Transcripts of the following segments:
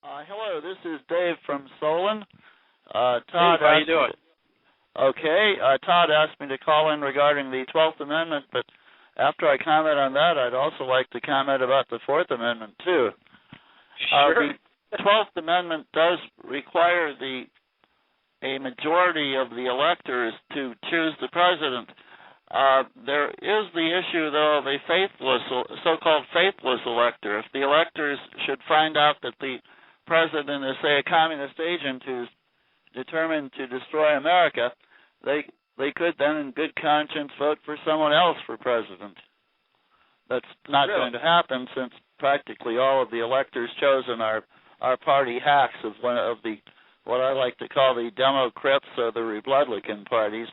Hello, this is Dave from Solon. Todd, how you doing? Okay, Todd asked me to call in regarding the 12th Amendment, but after I comment on that, I'd also like to comment about the 4th Amendment, too. Sure. The 12th Amendment does require a majority of the electors to choose the president. There is the issue, though, of a so-called faithless elector. If the electors should find out that the president is, say, a communist agent who's determined to destroy America, they could then, in good conscience, vote for someone else for president. That's not going to happen, since practically all of the electors chosen are party hacks of one of the what I like to call the Democrats or the Republican parties.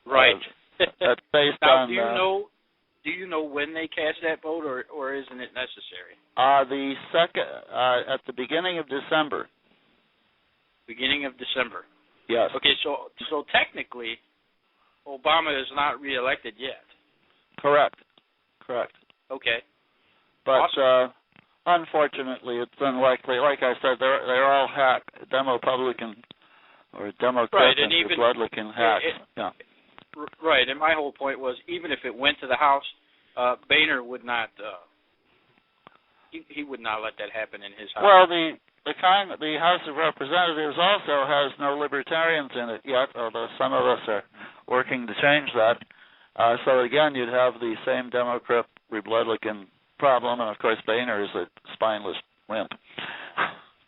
Right. That's based now, on. Do you know when they cast that vote, or isn't it necessary? The second at the beginning of December. Beginning of December. Yes. Okay, so technically, Obama is not reelected yet. Correct. Okay. But awesome. Unfortunately, it's unlikely. Like I said, they're all Republican or Democrat and Republican hacks. Yeah. Right, and my whole point was, even if it went to the House, Boehner would not. He would not let that happen in his House. Well, the House of Representatives also has no libertarians in it yet, although some of us are working to change that. So again, you'd have the same Democrat-Republican problem, and of course, Boehner is a spineless wimp.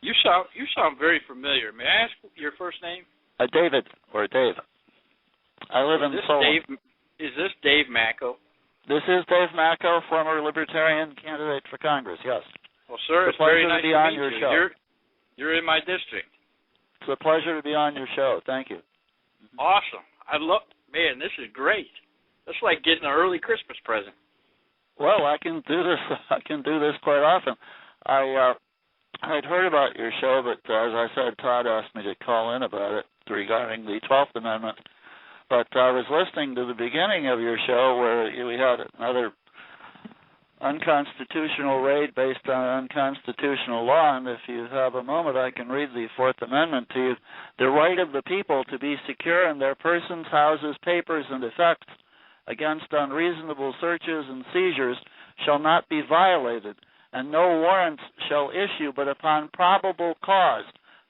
You sound very familiar. May I ask your first name? David or Dave. I live in Solon. Is this Dave Macko? This is Dave Macko, former Libertarian candidate for Congress, yes. Well, sir, it's very nice to be on your show. You're in my district. It's a pleasure to be on your show. Thank you. Awesome. Man, this is great. That's like getting an early Christmas present. Well, I can do this. I can do this quite often. I'd heard about your show, but as I said, Todd asked me to call in about it regarding the 12th Amendment. But I was listening to the beginning of your show where we had another unconstitutional raid based on unconstitutional law, and if you have a moment, I can read the 4th Amendment to you. The right of the people to be secure in their persons, houses, papers, and effects against unreasonable searches and seizures shall not be violated, and no warrants shall issue but upon probable cause,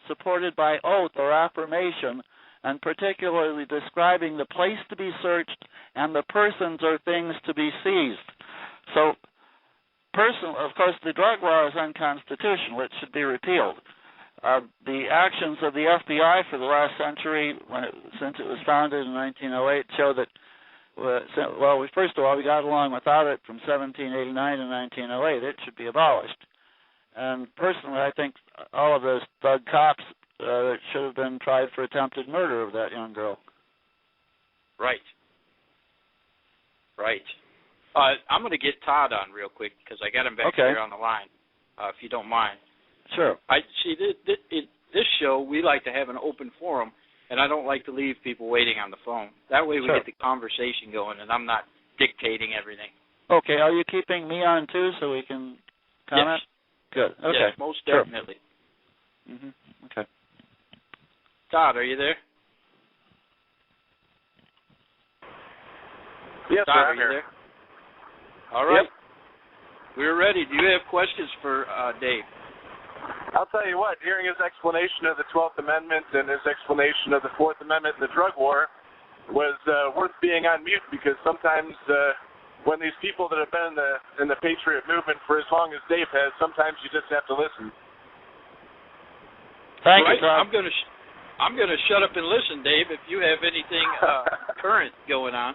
supported by oath or affirmation, and particularly describing the place to be searched and the persons or things to be seized. So, of course, the drug law is unconstitutional. It should be repealed. The actions of the FBI for the last century, since it was founded in 1908, show that, first of all, we got along without it from 1789 to 1908. It should be abolished. And personally, I think all of those thug cops should have been tried for attempted murder of that young girl. Right. I'm going to get Todd on real quick because I got him back here on the line, if you don't mind. Sure. This show, we like to have an open forum, and I don't like to leave people waiting on the phone. That way we get the conversation going, and I'm not dictating everything. Okay. Are you keeping me on, too, so we can comment? Yes. Good. Okay. Yes, most definitely. Sure. Okay. Todd, are you there? Yes, Todd, sir, are you there? All right. Yep. We're ready. Do you have questions for Dave? I'll tell you what, hearing his explanation of the 12th Amendment and his explanation of the 4th Amendment and the drug war was worth being on mute, because sometimes when these people that have been in the Patriot movement for as long as Dave has, sometimes you just have to listen. Thank you, Todd. I'm going to shut up and listen, Dave, if you have anything current going on.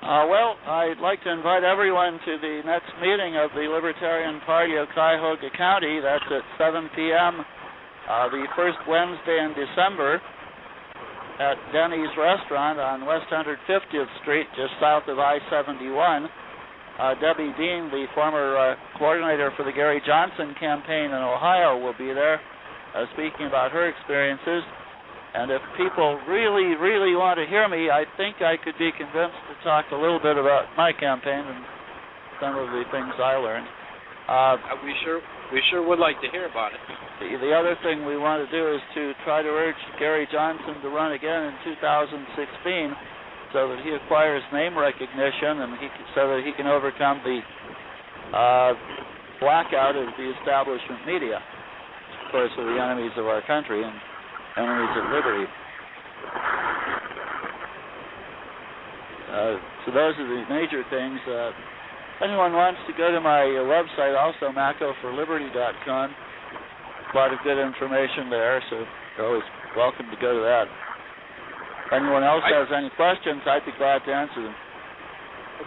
I'd like to invite everyone to the next meeting of the Libertarian Party of Cuyahoga County. That's at 7 p.m. The first Wednesday in December at Denny's Restaurant on West 150th Street, just south of I-71. Debbie Dean, the former coordinator for the Gary Johnson campaign in Ohio, will be there speaking about her experiences. And if people really, really want to hear me, I think I could be convinced to talk a little bit about my campaign and some of the things I learned. We sure would like to hear about it. The other thing we want to do is to try to urge Gary Johnson to run again in 2016 so that he acquires name recognition and so that he can overcome the blackout of the establishment media. Of course, are the enemies of our country and enemies of liberty. So those are the major things. If anyone wants to go to my website, also MackoForLiberty.com, a lot of good information there, so you're always welcome to go to that. If anyone else has any questions, I'd be glad to answer them.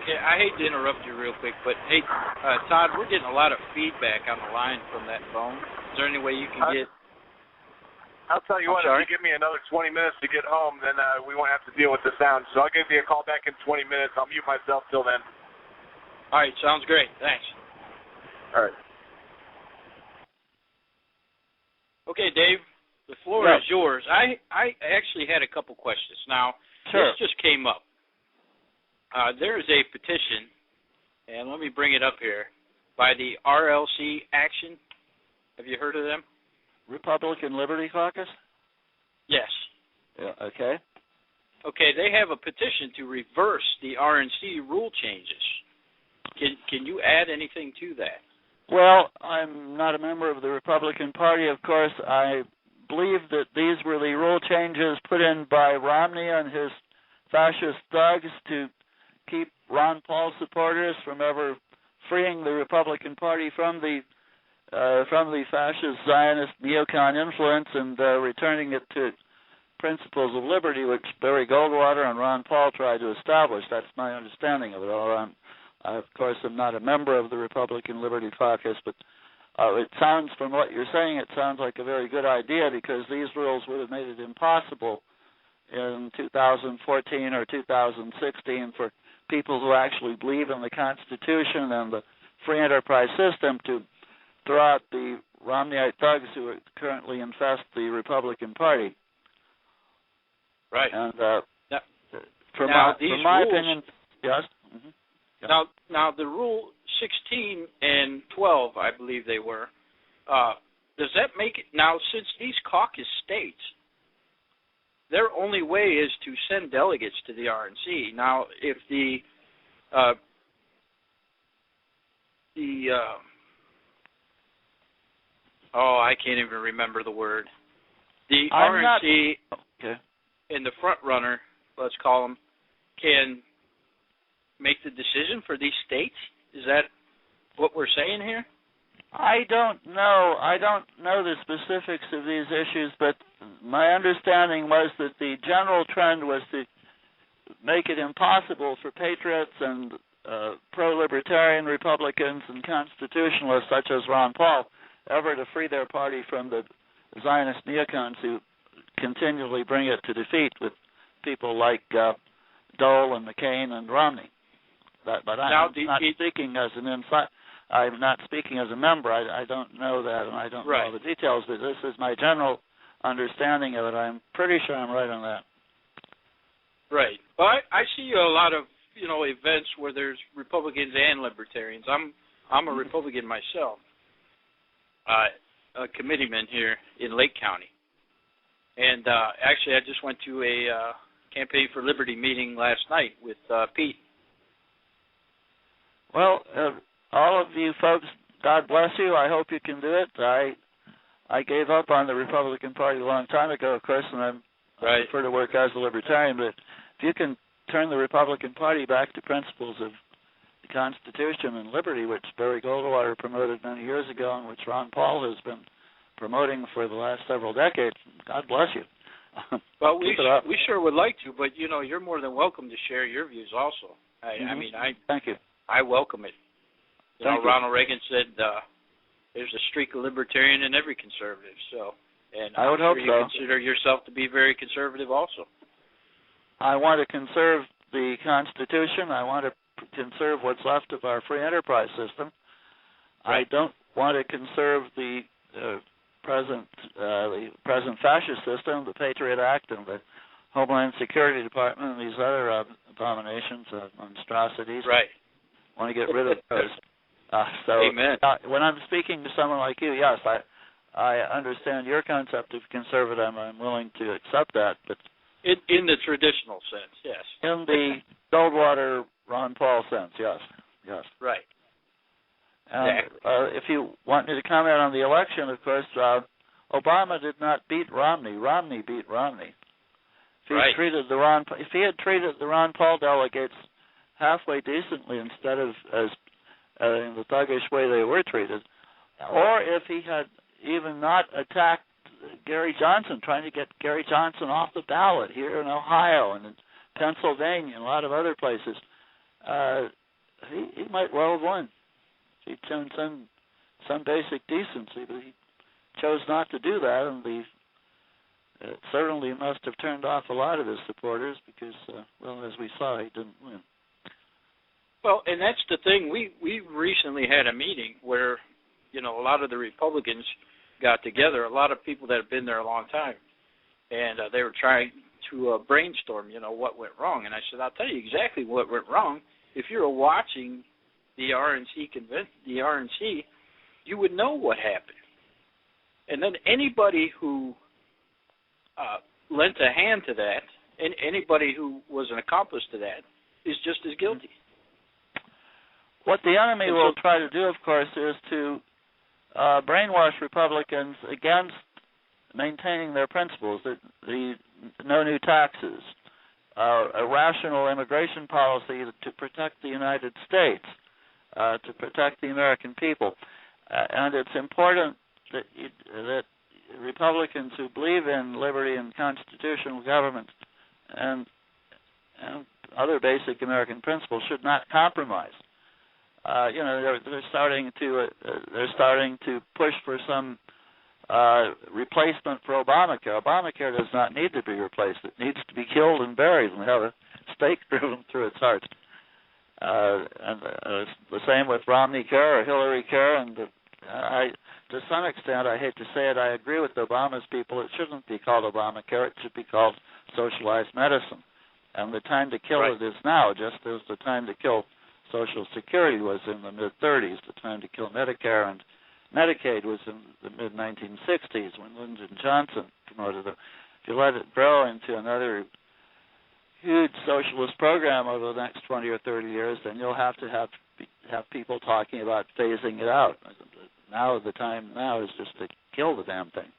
Okay, I hate to interrupt you real quick, but hey, Todd, we're getting a lot of feedback on the line from that phone. Is there any way you can get... I'll tell you what, if you give me another 20 minutes to get home, then we won't have to deal with the sound. So I'll give you a call back in 20 minutes. I'll mute myself till then. All right, sounds great. Thanks. All right. Okay, Dave, the floor is yours. I actually had a couple questions. Now, this just came up. There is a petition, and let me bring it up here, by the RLC Action. Have you heard of them? Republican Liberty Caucus? Yes. Yeah, okay. Okay, they have a petition to reverse the RNC rule changes. Can you add anything to that? Well, I'm not a member of the Republican Party, of course. I believe that these were the rule changes put in by Romney and his fascist thugs to keep Ron Paul supporters from ever freeing the Republican Party from the fascist Zionist neocon influence and returning it to principles of liberty, which Barry Goldwater and Ron Paul tried to establish. That's my understanding of it all. I, of course, am not a member of the Republican Liberty Caucus, but it sounds, from what you're saying, it sounds like a very good idea because these rules would have made it impossible in 2014 or 2016 for people who actually believe in the Constitution and the free enterprise system to throw out the Romneyite thugs who currently infest the Republican Party. Right. And from my opinion, yes. Mm-hmm. Yeah. Now the Rule 16 and 12, I believe they were. Does that make it now? Since these caucus states, their only way is to send delegates to the RNC. Now, if I can't even remember the word. The RNC and the front runner, let's call them, can make the decision for these states? Is that what we're saying here? I don't know. I don't know the specifics of these issues, but my understanding was that the general trend was to make it impossible for patriots and pro-libertarian Republicans and constitutionalists such as Ron Paul ever to free their party from the Zionist neocons who continually bring it to defeat with people like Dole and McCain and Romney. But I'm not speaking as an inside. I'm not speaking as a member. I don't know that, and I don't know all the details. But this is my general understanding of it. I'm pretty sure I'm right on that. Right. Well, I see a lot of events where there's Republicans and Libertarians. I'm a Republican myself, a committeeman here in Lake County, and actually I just went to a Campaign for Liberty meeting last night with Pete. Well, all of you folks, God bless you. I hope you can do it. I gave up on the Republican Party a long time ago, of course, and I prefer to work as a libertarian. But if you can turn the Republican Party back to principles of the Constitution and liberty, which Barry Goldwater promoted many years ago and which Ron Paul has been promoting for the last several decades, God bless you. Well, we sure would like to, but, you're more than welcome to share your views also. Thank you. I welcome it. Ronald Reagan said there's a streak of libertarian in every conservative. And I would hope so. You consider yourself to be very conservative also. I want to conserve the Constitution. I want to conserve what's left of our free enterprise system. Right. I don't want to conserve the present fascist system, the Patriot Act, and the Homeland Security Department, and these other abominations, monstrosities. Right. Want to get rid of those. Amen. When I'm speaking to someone like you, yes, I understand your concept of conservative. I'm willing to accept that, but in the traditional sense, yes. In the Goldwater, Ron Paul sense, yes. Right. And if you want me to comment on the election, of course, Obama did not beat Romney. Romney beat Romney. If he had treated the Ron Paul delegates halfway decently instead of as in the thuggish way they were treated, or if he had even not attacked Gary Johnson, trying to get Gary Johnson off the ballot here in Ohio and in Pennsylvania and a lot of other places, he might well have won. He'd shown some basic decency, but he chose not to do that, and it certainly must have turned off a lot of his supporters because, as we saw, he didn't win. Well, and that's the thing. We recently had a meeting where, a lot of the Republicans got together, a lot of people that have been there a long time, and they were trying to brainstorm, what went wrong. And I said, I'll tell you exactly what went wrong. If you were watching the RNC, you would know what happened. And then anybody who lent a hand to that, and anybody who was an accomplice to that, is just as guilty. What the enemy will try to do, of course, is to brainwash Republicans against maintaining their principles, the no new taxes, a rational immigration policy to protect the United States, to protect the American people. And it's important that Republicans who believe in liberty and constitutional government and other basic American principles should not compromise. They're starting to push for some replacement for Obamacare. Obamacare does not need to be replaced. It needs to be killed and buried and have a stake driven through its heart. And the same with Romney Care or Hillary Care. And to some extent, I hate to say it, I agree with Obama's people. It shouldn't be called Obamacare. It should be called socialized medicine. And the time to kill it is now, just as the time to kill Social Security was in the mid-30s. The time to kill Medicare and Medicaid was in the mid-1960s when Lyndon Johnson promoted it. If you let it grow into another huge socialist program over the next 20 or 30 years, then you'll have to have people talking about phasing it out. Now the time now is just to kill the damn thing.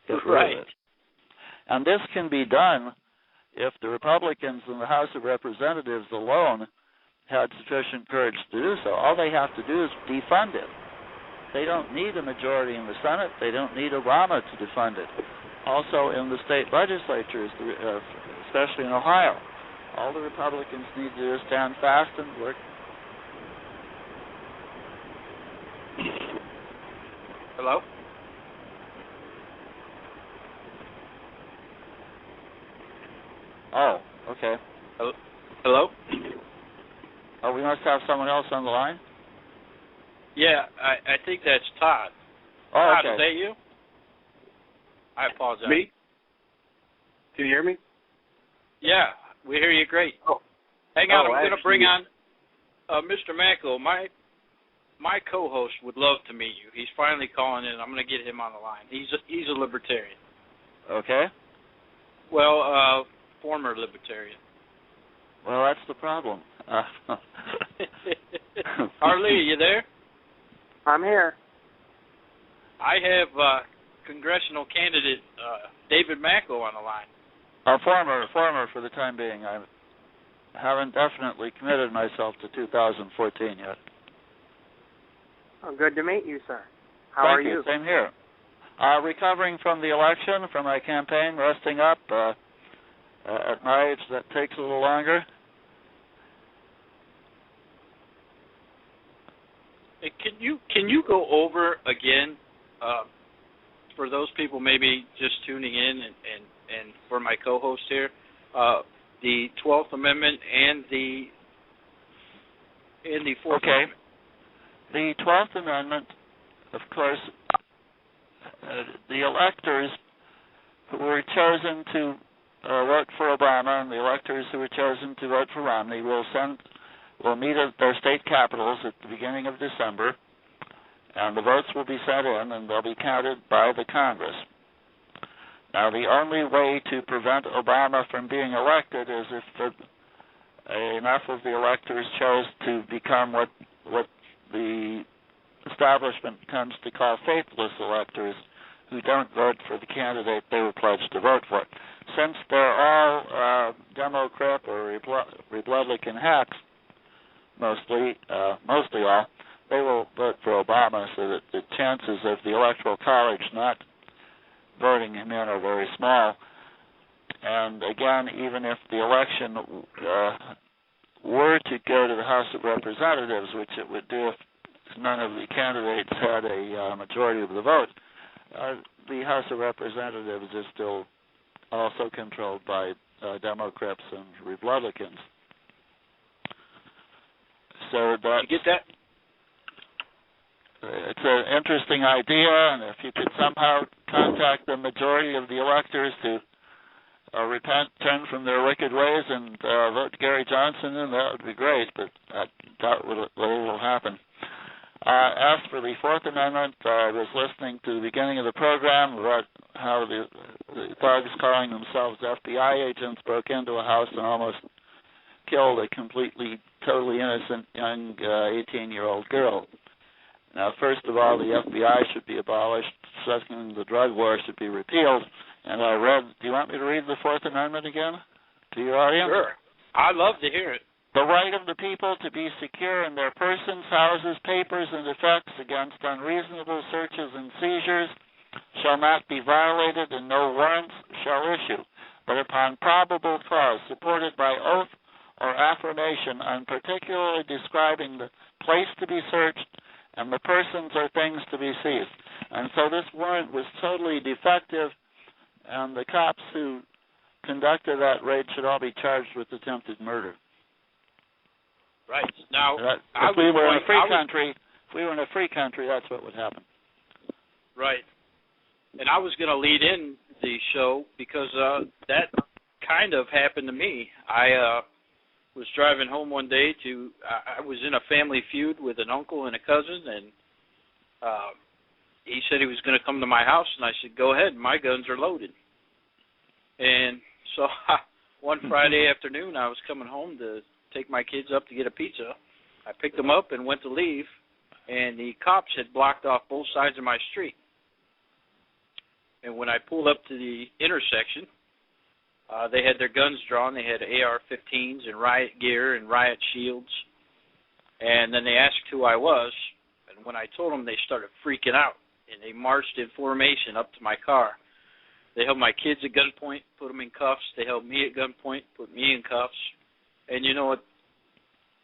Get rid of it. And this can be done if the Republicans in the House of Representatives alone had sufficient courage to do so. All they have to do is defund it. They don't need a majority in the Senate. They don't need Obama to defund it. Also in the state legislatures, especially in Ohio, all the Republicans need to do is stand fast and work. Hello? Oh, okay. Hello? Oh, we must have someone else on the line? Yeah, I think that's Todd. Oh, Todd, okay. is that you? I apologize. Me? Can you hear me? Yeah, we hear you great. Oh. Hang on, I'm going to bring on Mr. Macko. My co-host would love to meet you. He's finally calling in. I'm going to get him on the line. He's a libertarian. Okay. Well, former libertarian. Well, that's the problem. Harley, are you there? I'm here. I have congressional candidate David Macko on the line. Former for the time being. I haven't definitely committed myself to 2014 yet. Oh, good to meet you, sir. How are you? Same here. Recovering from the election, from my campaign, resting up. At my age, that takes a little longer. Can you go over again for those people maybe just tuning in and for my co-host here the 12th Amendment and the 4th Amendment? The 12th Amendment, of course, the electors who were chosen to vote for Obama and the electors who were chosen to vote for Romney will send will meet at their state capitals at the beginning of December, and the votes will be sent in, and they'll be counted by the Congress. Now, the only way to prevent Obama from being elected is if enough of the electors chose to become what the establishment tends to call faithless electors, who don't vote for the candidate they were pledged to vote for. Since they're all Democrat or Republican hacks, mostly all, they will vote for Obama, so that the chances of the Electoral College not voting him in are very small. And again, even if the election were to go to the House of Representatives, which it would do if none of the candidates had a majority of the vote, the House of Representatives is still also controlled by Democrats and Republicans. So that, you get that? It's an interesting idea, and if you could somehow contact the majority of the electors to repent, turn from their wicked ways, and vote Gary Johnson in, that would be great, but I doubt it will happen. As for the Fourth Amendment, I was listening to the beginning of the program about how the thugs calling themselves FBI agents broke into a house and almost killed a totally innocent young 18-year-old girl. Now, first of all, the FBI should be abolished. Second, the drug war should be repealed. And I read, do you want me to read the Fourth Amendment again to your audience? Sure. I'd love to hear it. The right of the people to be secure in their persons, houses, papers, and effects against unreasonable searches and seizures shall not be violated, and no warrants shall issue, but upon probable cause, supported by oath or affirmation, and particularly describing the place to be searched and the persons or things to be seized. And so this warrant was totally defective, and the cops who conducted that raid should all be charged with attempted murder. Right. Now, if we were in a free country, that's what would happen. Right. And I was going to lead in the show because that kind of happened to me. I was driving home one day I was in a family feud with an uncle and a cousin, and he said he was going to come to my house, and I said, go ahead, my guns are loaded. And so one Friday afternoon, I was coming home to take my kids up to get a pizza. I picked them up and went to leave, and the cops had blocked off both sides of my street. And when I pulled up to the intersection, they had their guns drawn. They had AR-15s and riot gear and riot shields. And then they asked who I was, and when I told them, they started freaking out, and they marched in formation up to my car. They held my kids at gunpoint, put them in cuffs. They held me at gunpoint, put me in cuffs. And you know what?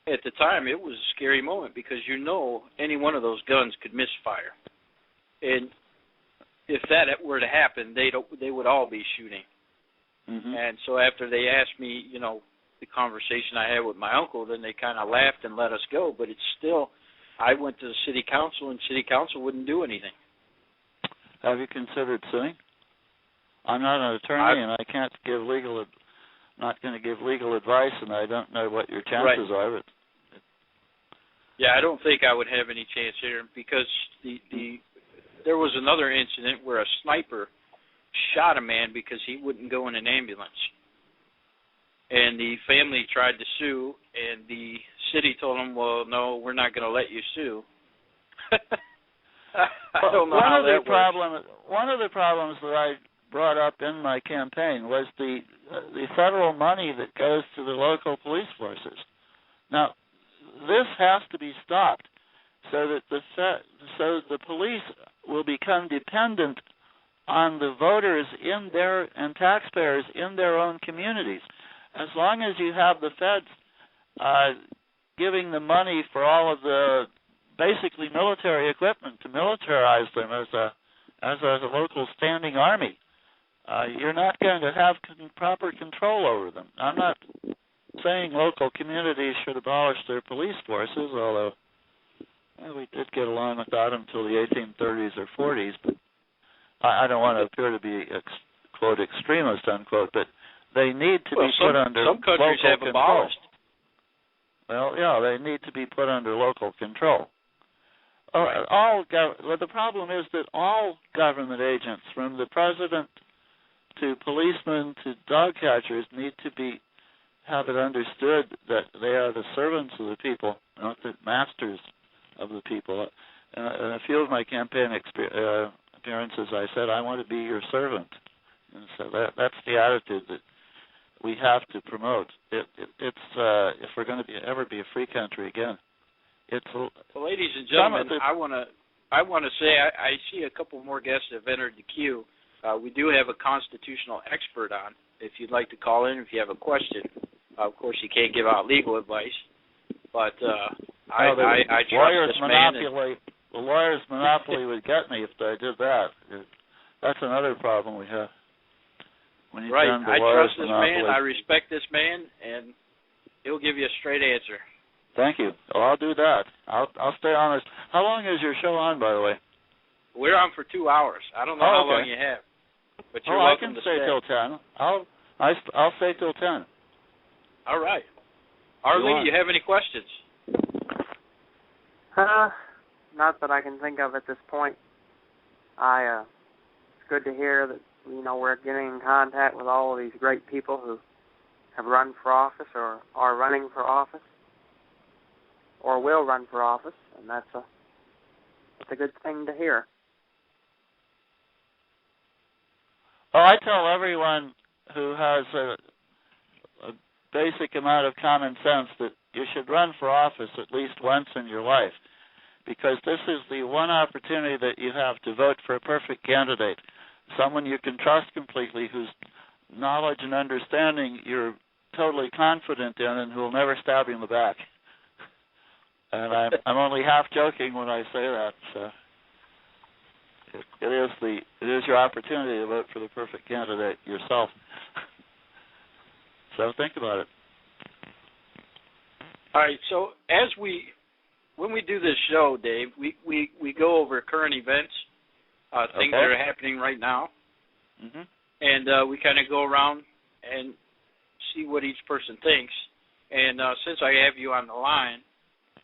At the time, it was a scary moment because you know any one of those guns could misfire. And if that were to happen, they would all be shooting. Mm-hmm. And so after they asked me, you know, the conversation I had with my uncle, then they kind of laughed and let us go. But it's still, I went to the city council, and city council wouldn't do anything. Have you considered suing? I'm not an attorney, and I can't give not going to give legal advice, and I don't know what your chances are. But yeah, I don't think I would have any chance here because there was another incident where a sniper shot a man because he wouldn't go in an ambulance. And the family tried to sue, and the city told them, well, no, we're not going to let you sue. I don't know how that works. One of the problems that I brought up in my campaign was the federal money that goes to the local police forces. Now, this has to be stopped so that the police will become dependent on the voters and taxpayers in their own communities. As long as you have the feds giving the money for all of the basically military equipment to militarize them as a local standing army, you're not going to have proper control over them. I'm not saying local communities should abolish their police forces, although we did get along without them until the 1830s or 40s, but I don't want to appear to be, quote, extremist, unquote, but they need to be put under some countries local have control. Abolished. Well, yeah, they need to be put under local control. Right. The problem is that all government agents, from the president to policemen to dog catchers, need to have it understood that they are the servants of the people, not the masters of the people. In a few of my campaign appearances, I said, I want to be your servant. And so that's the attitude that we have to promote. It's if we're going to ever be a free country again. Well, ladies and gentlemen, I want to say I see a couple more guests have entered the queue. We do have a constitutional expert on. If you'd like to call in, if you have a question, of course you can't give out legal advice, but I trust this man. The lawyer's monopoly would get me if I did that. That's another problem we have. Right. I trust this man. I respect this man, and he'll give you a straight answer. Thank you. Well, I'll do that. I'll stay honest. How long is your show on, by the way? We're on for 2 hours. I don't know how long you have, but you're welcome to stay. I can stay till 10. I'll stay till 10. All right. Arlene, do you have any questions? Not that I can think of at this point. It's good to hear that we're getting in contact with all of these great people who have run for office or are running for office or will run for office, and that's a good thing to hear. Well, I tell everyone who has a basic amount of common sense that you should run for office at least once in your life, because this is the one opportunity that you have to vote for a perfect candidate, someone you can trust completely, whose knowledge and understanding you're totally confident in and who will never stab you in the back. And I'm only half joking when I say that. So it is your opportunity to vote for the perfect candidate yourself. So think about it. All right. So when we do this show, Dave, we go over current events, things that are happening right now, and we kind of go around and see what each person thinks. And since I have you on the line,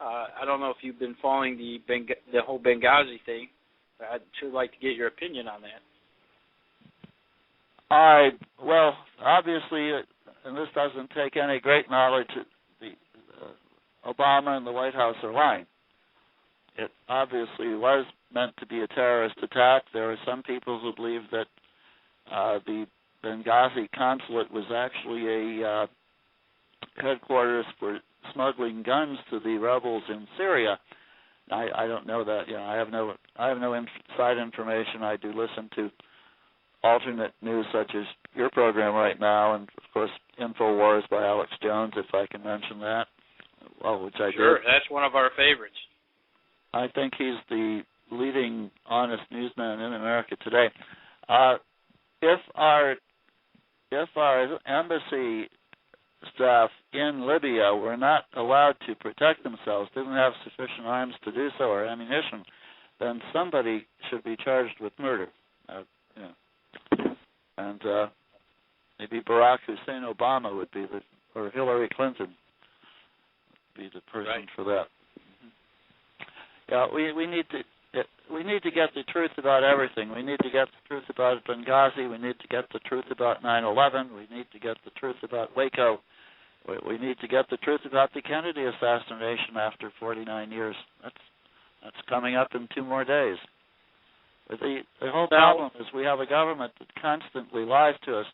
I don't know if you've been following the whole Benghazi thing. I'd sure like to get your opinion on that. Well, obviously, and this doesn't take any great knowledge, Obama and the White House are lying. It obviously was meant to be a terrorist attack. There are some people who believe that the Benghazi consulate was actually a headquarters for smuggling guns to the rebels in Syria. I don't know that. I have no inside information. I do listen to alternate news such as your program right now, and of course InfoWars by Alex Jones, if I can mention that. Well, which I sure, did. That's one of our favorites. I think he's the leading honest newsman in America today. If our embassy staff in Libya were not allowed to protect themselves, didn't have sufficient arms to do so or ammunition, then somebody should be charged with murder. And maybe Barack Hussein Obama would be or Hillary Clinton would be the person for that. Yeah, we need to get the truth about everything. We need to get the truth about Benghazi. We need to get the truth about 9/11. We need to get the truth about Waco. We need to get the truth about the Kennedy assassination after 49 years. That's coming up in 2 more days. The whole problem is we have a government that constantly lies to us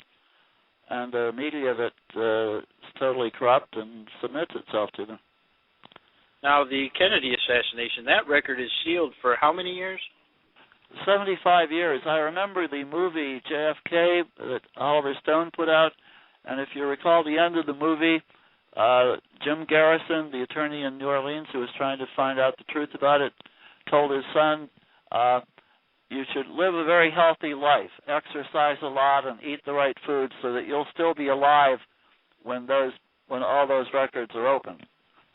and a media that is totally corrupt and submits itself to them. Now, the Kennedy assassination, that record is sealed for how many years? 75 years. I remember the movie JFK that Oliver Stone put out, and if you recall the end of the movie, Jim Garrison, the attorney in New Orleans who was trying to find out the truth about it, told his son, you should live a very healthy life, exercise a lot, and eat the right food so that you'll still be alive when all those records are open,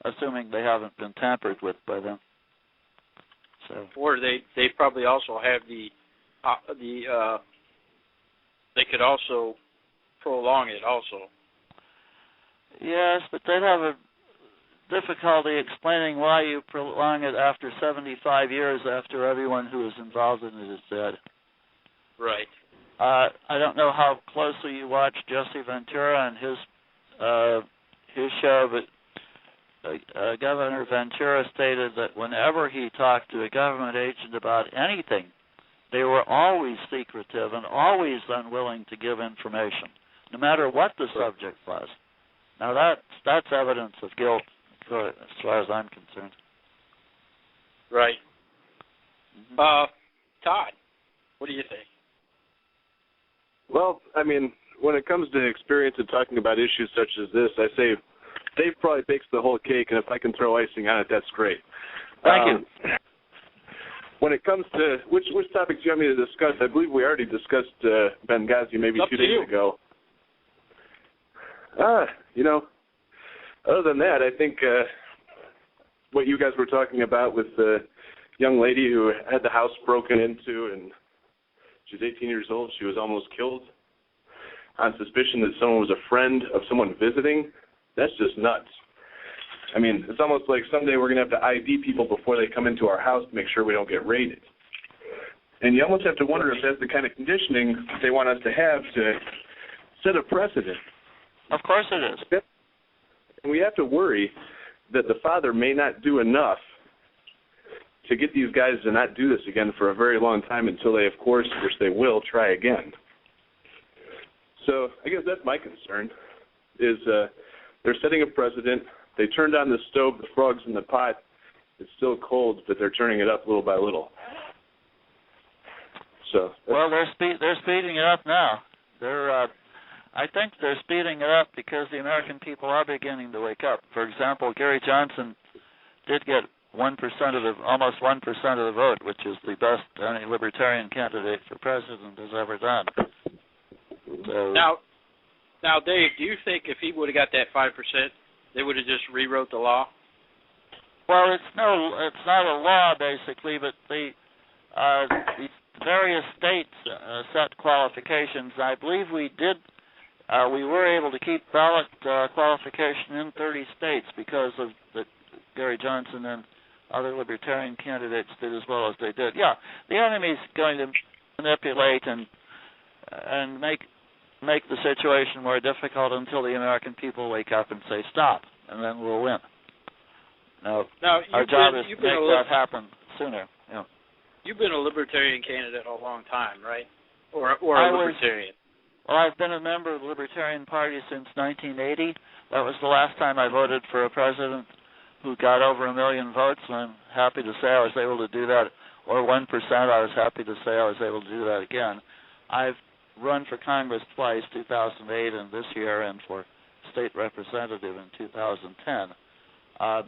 assuming they haven't been tampered with by them. So. Or they probably also have they could also prolong it also. Yes, but they'd difficulty explaining why you prolong it after 75 years after everyone who is involved in it is dead. Right. I don't know how closely you watch Jesse Ventura and his show, but Governor Ventura stated that whenever he talked to a government agent about anything, they were always secretive and always unwilling to give information, no matter what the subject was. Now that's evidence of guilt, as far as I'm concerned. Right. Mm-hmm. Todd, what do you think? Well, I mean, when it comes to experience and talking about issues such as this, I say Dave probably bakes the whole cake, and if I can throw icing on it, that's great. Thank you. When it comes to which topics do you want me to discuss, I believe we already discussed Benghazi maybe 2 days ago. Other than that, I think what you guys were talking about with the young lady who had the house broken into, and she was 18 years old. She was almost killed on suspicion that someone was a friend of someone visiting. That's just nuts. I mean, it's almost like someday we're going to have to ID people before they come into our house to make sure we don't get raided. And you almost have to wonder if that's the kind of conditioning they want us to have to set a precedent. Of course it is. And we have to worry that the father may not do enough to get these guys to not do this again for a very long time until they, of course, which they will, try again. So I guess that's my concern, is they're setting a precedent. They turned on the stove, the frog's in the pot. It's still cold, but they're turning it up little by little. So well, they're speeding it up now. I think they're speeding it up because the American people are beginning to wake up. For example, Gary Johnson did get almost 1% of the vote, which is the best any libertarian candidate for president has ever done. So, now, Dave, do you think if he would have got that 5%, they would have just rewrote the law? Well, it's not a law basically, but the various states set qualifications. I believe we did. We were able to keep ballot qualification in 30 states because of the Gary Johnson and other libertarian candidates did as well as they did. Yeah, the enemy's going to manipulate and make the situation more difficult until the American people wake up and say stop, and then we'll win. Now our job is to make that happen sooner. Yeah. You've been a libertarian candidate a long time, right? Or a libertarian? Well, I've been a member of the Libertarian Party since 1980. That was the last time I voted for a president who got over 1 million votes, and I'm happy to say I was able to do that, or 1%, I was happy to say I was able to do that again. I've run for Congress twice, 2008 and this year, and for state representative in 2010.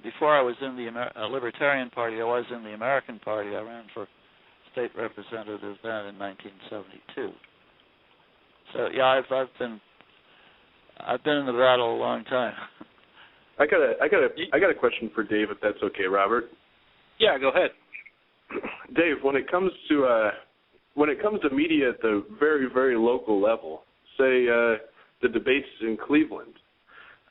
Before I was in the Libertarian Party, I was in the American Party. I ran for state representative then in 1972. So yeah, I've been in the battle a long time. I got a question for Dave, if that's okay, Robert. Yeah, go ahead. Dave, when it comes to media at the very, very local level, say the debates in Cleveland,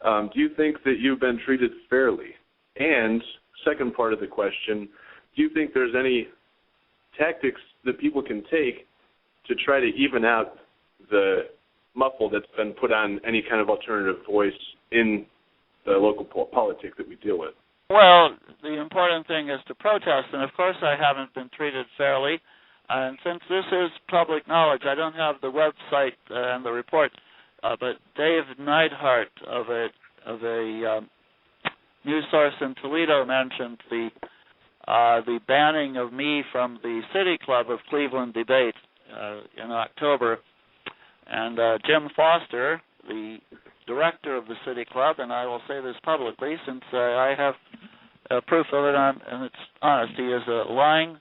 do you think that you've been treated fairly? And second part of the question, do you think there's any tactics that people can take to try to even out the muffle that's been put on any kind of alternative voice in the local politics that we deal with? Well, the important thing is to protest, and of course I haven't been treated fairly. And since this is public knowledge, I don't have the website and the report, but Dave Neidhart of a news source in Toledo mentioned the banning of me from the City Club of Cleveland debate in October. And Jim Foster, the director of the City Club, and I will say this publicly since I have proof of it, and it's honest, he is a lying,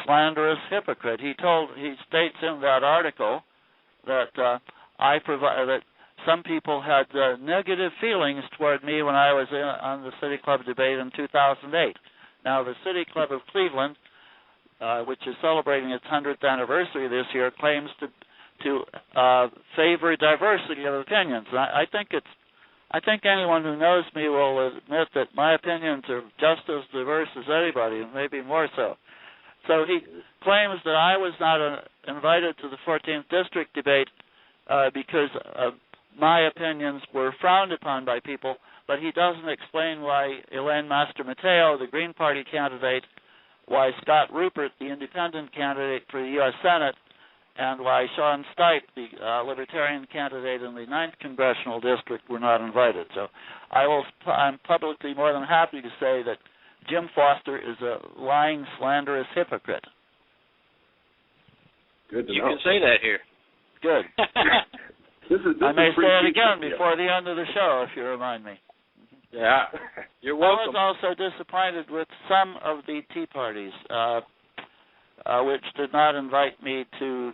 slanderous hypocrite. He states in that article that that some people had negative feelings toward me when I was on the City Club debate in 2008. Now, the City Club of Cleveland, which is celebrating its 100th anniversary this year, claims to favor diversity of opinions. I think it's I think anyone who knows me will admit that my opinions are just as diverse as anybody, and maybe more so. So he claims that I was not invited to the 14th District debate because my opinions were frowned upon by people, but he doesn't explain why Elaine Master-Mateo, the Green Party candidate, why Scott Rupert, the independent candidate for the U.S. Senate, and why Sean Stipe, the Libertarian candidate in the 9th Congressional District, were not invited. So I'm publicly more than happy to say that Jim Foster is a lying, slanderous hypocrite. Good to know. You can say that here. Good. This I may say it again before the end of the show if you remind me. Yeah, you're welcome. I was also disappointed with some of the Tea Parties, which did not invite me to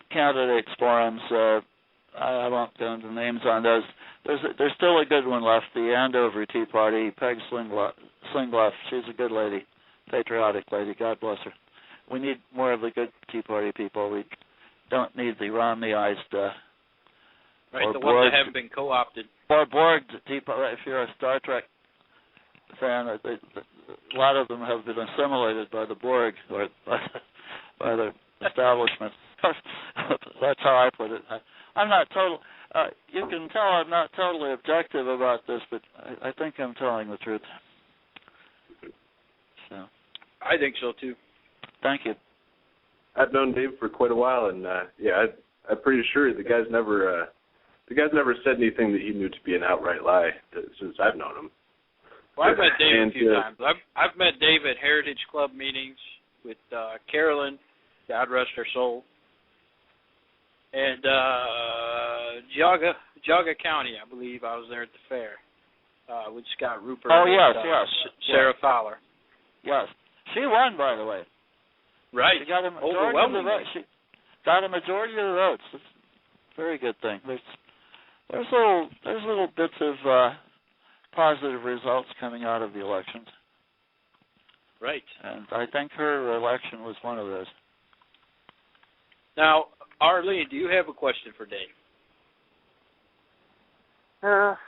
candidates forums. I won't go into names on those. There's still a good one left, the Andover Tea Party, Peg Slingloff. She's a good lady, patriotic lady. God bless her. We need more of the good Tea Party people. We don't need the Romneyized right, the ones that haven't been co-opted. Or Borg Tea Party. If you're a Star Trek fan, a lot of them have been assimilated by the Borg or by the establishment. That's how I put it. I'm not total. You can tell I'm not totally objective about this, but I think I'm telling the truth. So. I think so too. Thank you. I've known Dave for quite a while, and I'm pretty sure the guy's never said anything that he knew to be an outright lie since I've known him. Well, I've met Dave a few times. I've met Dave at Heritage Club meetings with Carolyn, God rest her soul, and Geauga County, I believe. I was there at the fair with Scott Rupert. Oh, yes, yes. Sarah Fowler. Yes. She won, by the way. Right. She got a majority of the votes. She got a majority of the votes. It's a very good thing. There's little bits of positive results coming out of the elections. Right. And I think her election was one of those. Now, Arlene, do you have a question for Dave? Well,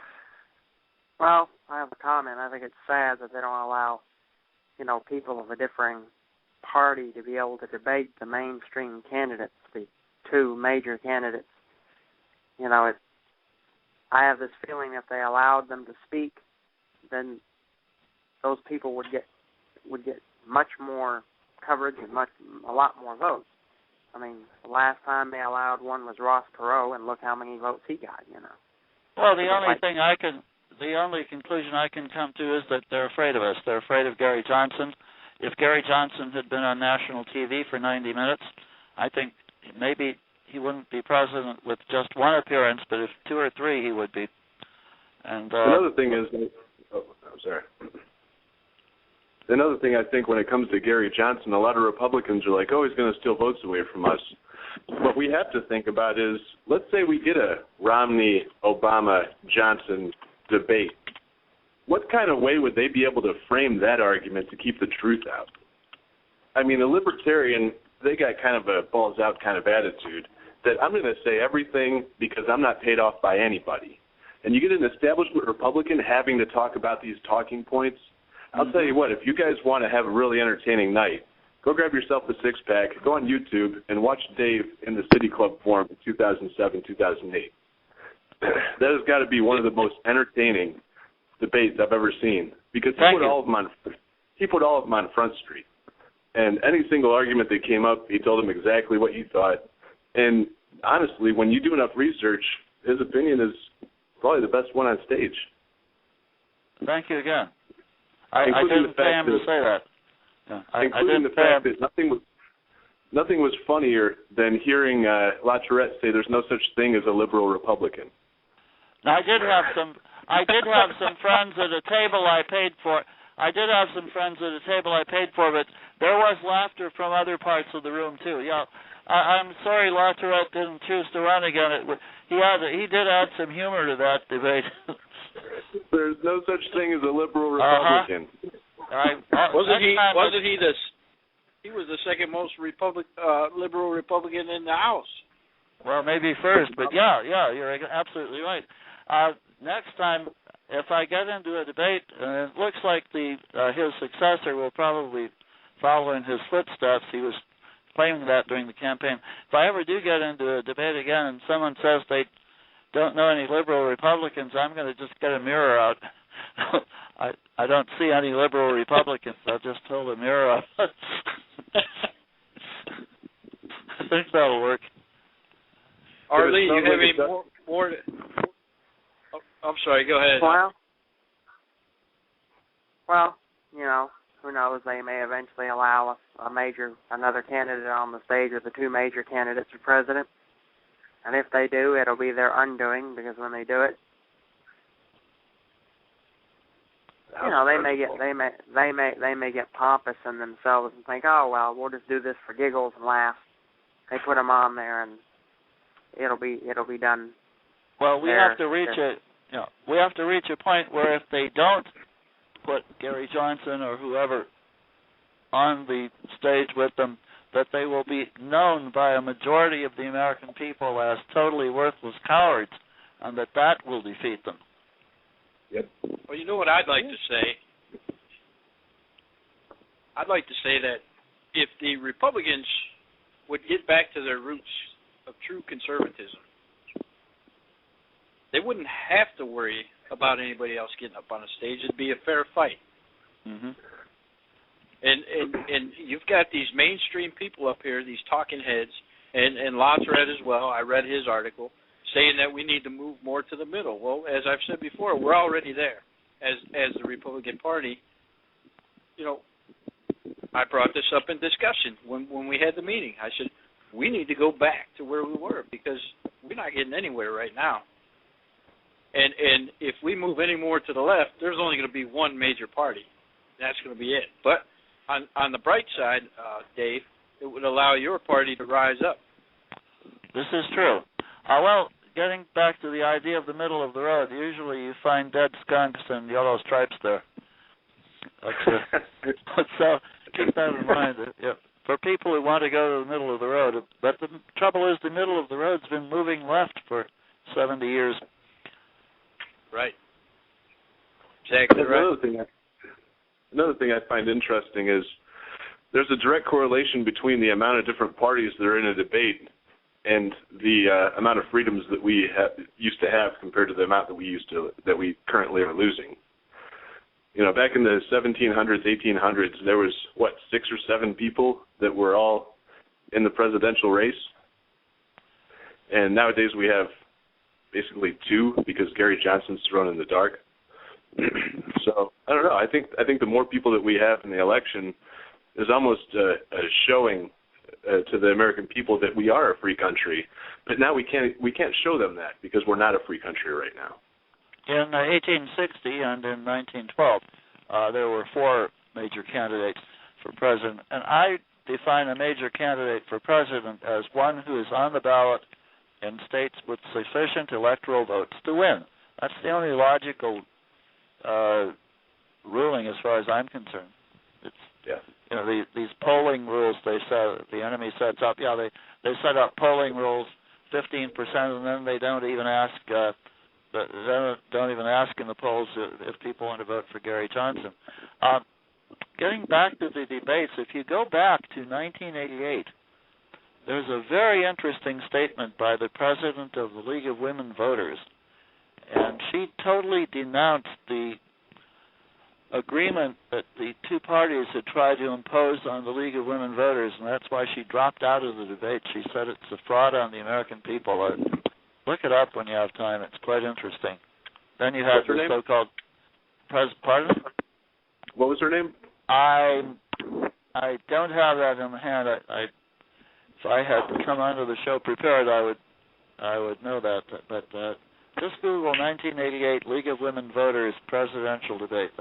I have a comment. I think it's sad that they don't allow, people of a differing party to be able to debate the mainstream candidates, the two major candidates. I have this feeling if they allowed them to speak, then those people would get much more coverage and a lot more votes. I mean, the last time they allowed one was Ross Perot, and look how many votes he got. Well, the only conclusion I can come to is that they're afraid of us. They're afraid of Gary Johnson. If Gary Johnson had been on national TV for 90 minutes, I think maybe he wouldn't be president with just one appearance, but if 2 or 3, he would be. And another thing is, Another thing I think when it comes to Gary Johnson, a lot of Republicans are like, oh, he's going to steal votes away from us. What we have to think about is, let's say we get a Romney-Obama-Johnson debate. What kind of way would they be able to frame that argument to keep the truth out? I mean, a libertarian, they got kind of a balls-out kind of attitude that I'm going to say everything because I'm not paid off by anybody. And you get an establishment Republican having to talk about these talking points. I'll tell you what, if you guys want to have a really entertaining night, go grab yourself a six-pack, go on YouTube, and watch Dave in the City Club Forum in 2007, 2008. That has got to be one of the most entertaining debates I've ever seen because he put all of them on Front Street. And any single argument that came up, he told them exactly what he thought. And honestly, when you do enough research, his opinion is probably the best one on stage. Thank you again. I didn't pay him to say that. Yeah, including the fact that nothing was funnier than hearing La Tourette say there's no such thing as a liberal Republican. Now, I did have some friends at a table I paid for. But there was laughter from other parts of the room too. Yeah, I'm sorry La Tourette didn't choose to run again. He did add some humor to that debate. There's no such thing as a liberal Republican. He was the second most liberal Republican in the House. Well, maybe first, but yeah, you're absolutely right. Next time, if I get into a debate, and it looks like his successor will probably follow in his footsteps. He was claiming that during the campaign. If I ever do get into a debate again and someone says they don't know any liberal Republicans, I'm going to just get a mirror out. I don't see any liberal Republicans. I'll just hold a mirror up. I think that'll work. Arlene, you have any more oh, I'm sorry, go ahead. Well, who knows? They may eventually allow another candidate on the stage with the two major candidates for president. And if they do, it'll be their undoing, because when they do it, they may get pompous in themselves and think, oh well, we'll just do this for giggles and laughs. They put them on there, and it'll be done. Well, we have to reach a point where if they don't put Gary Johnson or whoever on the stage with them, that they will be known by a majority of the American people as totally worthless cowards, and that will defeat them. Yep. Well, you know what I'd like to say? I'd like to say that if the Republicans would get back to their roots of true conservatism, they wouldn't have to worry about anybody else getting up on a stage. It'd be a fair fight. Mm-hmm. And you've got these mainstream people up here, these talking heads, and Lots read as well. I read his article saying that we need to move more to the middle. Well, as I've said before, we're already there as the Republican Party. I brought this up in discussion when we had the meeting. I said, we need to go back to where we were because we're not getting anywhere right now. And if we move any more to the left, there's only going to be one major party. That's going to be it. But on the bright side, Dave, it would allow your party to rise up. This is true. Well, getting back to the idea of the middle of the road, usually you find dead skunks and yellow stripes there. So keep that in mind. For people who want to go to the middle of the road. But the trouble is the middle of the road's been moving left for 70 years. Right. Exactly right. Another thing I find interesting is there's a direct correlation between the amount of different parties that are in a debate and the amount of freedoms that we used to have compared to the amount that we currently are losing. Back in the 1700s, 1800s, there was 6 or 7 people that were all in the presidential race, and nowadays we have basically 2 because Gary Johnson's thrown in the dark. So I don't know. I think the more people that we have in the election is almost a showing to the American people that we are a free country. But now we can't show them that because we're not a free country right now. In 1860 and in 1912, there were 4 major candidates for president, and I define a major candidate for president as one who is on the ballot in states with sufficient electoral votes to win. That's the only logical ruling as far as I'm concerned. These polling rules the enemy sets up. They set up polling rules 15%, and then they don't even ask in the polls if people want to vote for Gary Johnson. Getting back to the debates, if you go back to 1988, there's a very interesting statement by the president of the League of Women Voters, and she totally denounced the agreement that the 2 parties had tried to impose on the League of Women Voters, and that's why she dropped out of the debate. She said it's a fraud on the American people. Look it up when you have time. It's quite interesting. Then you have the so-called pardon? What was her name? I don't have that in hand. If I had come onto the show prepared, I would know that. But just Google 1988 League of Women Voters presidential debate.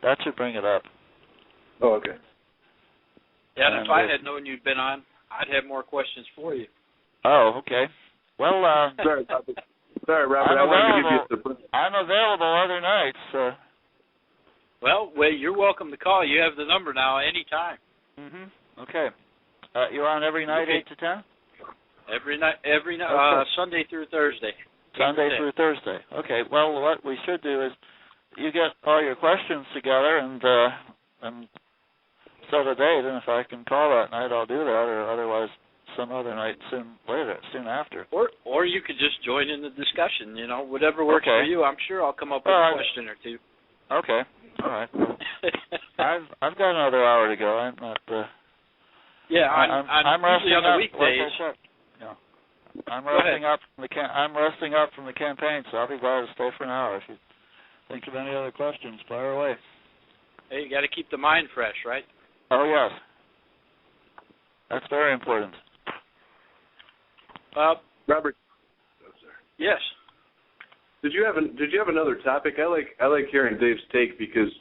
That should bring it up. Oh, okay. Yeah, and if I had known you'd been on, I'd have more questions for you. Oh, okay. Well, sorry, Robert. I wanted to give you a surprise. I'm available other nights. Well, you're welcome to call. You have the number now anytime. Okay. You're on every night, okay. 8 to 10? Every night, okay. Sunday through Thursday. Sunday through Thursday. Okay. Well, what we should do is you get all your questions together and set a date, and if I can call that night, I'll do that, or otherwise some other night soon after. Or you could just join in the discussion, whatever works for you. I'm sure I'll come up with a question or two. Okay. All right. I've got another hour to go. I'm not. I'm resting on the up, weekdays. Like I said. Yeah. I'm resting up from the campaign, so I'll be glad to stay for an hour. If you think of any other questions, fire away. Hey, you got to keep the mind fresh, right? Oh yes. That's very important. Robert. Yes. Did you have another topic? I like hearing Dave's take because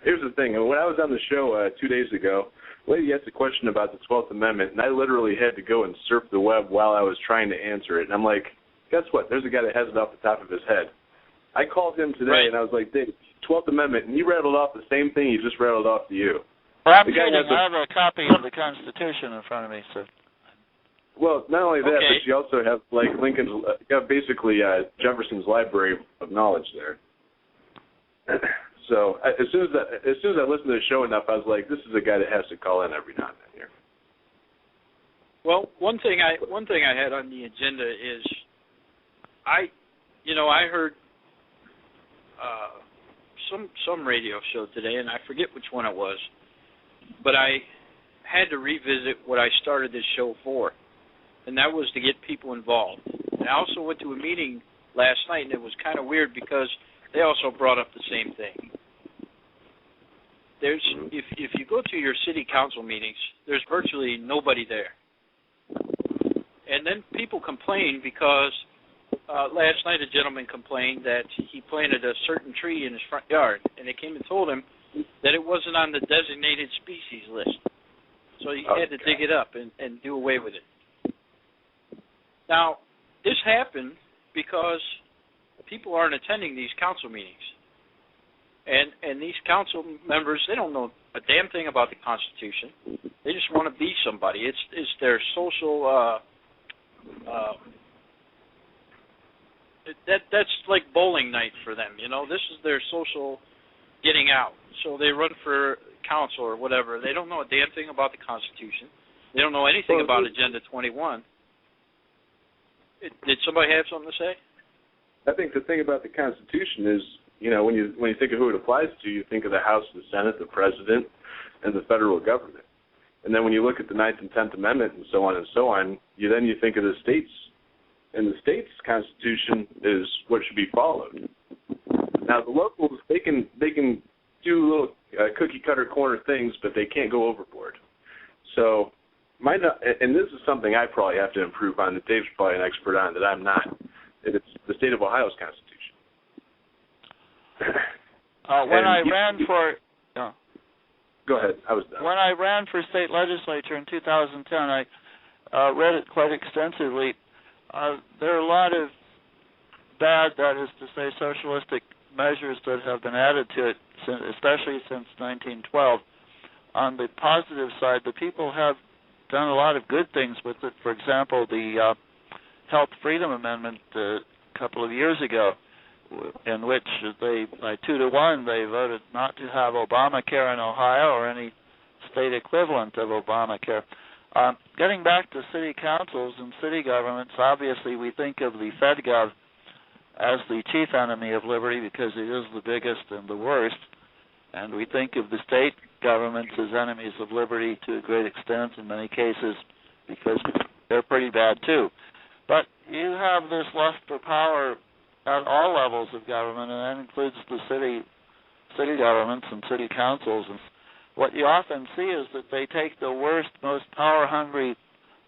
here's the thing. When I was on the show 2 days ago, a lady asked a question about the 12th Amendment, and I literally had to go and surf the web while I was trying to answer it. And I'm like, guess what? There's a guy that has it off the top of his head. I called him today, and I was like, Dave, 12th Amendment, and he rattled off the same thing he just rattled off to you. Well, I have a copy of the Constitution in front of me, so. Well, not only that, but you also have Lincoln's, basically Jefferson's Library of Knowledge there. So as soon as I listened to the show enough, I was like, this is a guy that has to call in every now and then here. Well, one thing I had on the agenda is I heard some radio show today, and I forget which one it was, but I had to revisit what I started this show for, and that was to get people involved. And I also went to a meeting last night, and it was kind of weird because they also brought up the same thing. If you go to your city council meetings, there's virtually nobody there. And then people complain because last night a gentleman complained that he planted a certain tree in his front yard, and they came and told him that it wasn't on the designated species list. So he had to dig it up and do away with it. Now, this happened because people aren't attending these council meetings. And these council members, they don't know a damn thing about the Constitution. They just want to be somebody. It's their social that's like bowling night for them, This is their social getting out. So they run for council or whatever. They don't know a damn thing about the Constitution. They don't know anything about Agenda 21. Did somebody have something to say? I think the thing about the Constitution is, when you think of who it applies to, you think of the House, the Senate, the President, and the federal government. And then when you look at the 9th and 10th Amendment and so on, you think of the states. And the state's Constitution is what should be followed. Now, the locals, they can do little cookie-cutter corner things, but they can't go overboard. So, and this is something I probably have to improve on, that Dave's probably an expert on, that I'm not. It's the state of Ohio's Constitution. When I ran for... Go ahead. I was done. When I ran for state legislature in 2010, I read it quite extensively. There are a lot of bad, that is to say, socialistic measures that have been added to it, especially since 1912. On the positive side, the people have done a lot of good things with it. For example, the Health Freedom Amendment a couple of years ago, in which by 2-1, they voted not to have Obamacare in Ohio or any state equivalent of Obamacare. Getting back to city councils and city governments, obviously we think of the FedGov as the chief enemy of liberty because it is the biggest and the worst, and we think of the state governments as enemies of liberty to a great extent in many cases because they're pretty bad too. But you have this lust for power at all levels of government, and that includes the city governments and city councils. And what you often see is that they take the worst, most power-hungry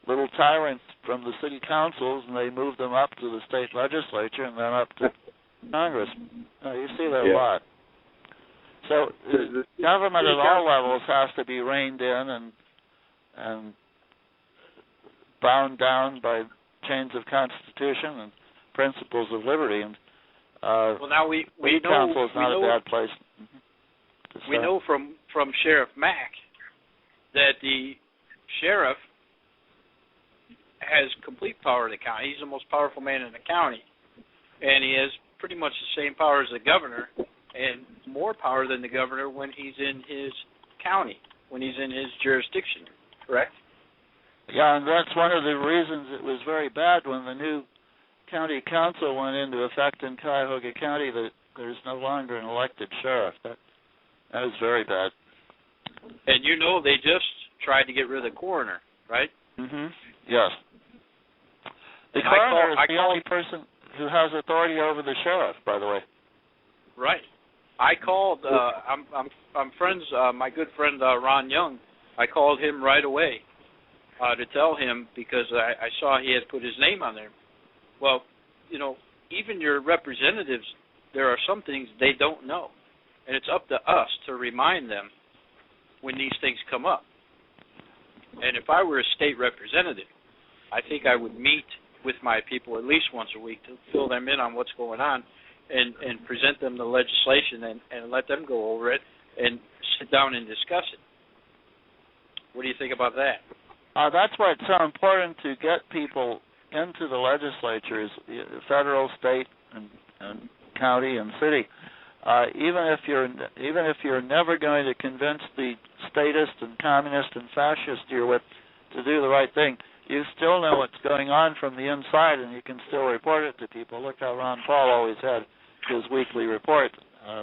little tyrants from the city councils and they move them up to the state legislature and then up to Congress. You see that a lot. So government at all levels has to be reined in and bound down by chains of Constitution and principles of liberty. And well, now we know council is not a bad place. We know from Sheriff Mack that the sheriff has complete power in the county. He's the most powerful man in the county. and he has pretty much the same power as the governor, and more power than the governor when he's in his county, when he's in his jurisdiction, correct? Yeah, and that's one of the reasons it was very bad when the new county council went into effect in Cuyahoga County, that there's no longer an elected sheriff. That was very bad. And you know they just tried to get rid of the coroner, right? Yes. The coroner is the only person who has authority over the sheriff, by the way. Right. I called. I'm friends. My good friend Ron Young. I called him right away to tell him, because I saw he had put his name on there. Well, you know, even your representatives, there are some things they don't know, and it's up to us to remind them when these things come up. And if I were a state representative, I think I would meet with my people at least once a week to fill them in on what's going on, and present them the legislation and let them go over it and sit down and discuss it. What do you think about that? That's why it's so important to get people into the legislatures, federal, state, and county and city. Even if you're never going to convince the statist and communist and fascist you're with to do the right thing, you still know what's going on from the inside, and you can still report it to people. Look how Ron Paul always had his weekly report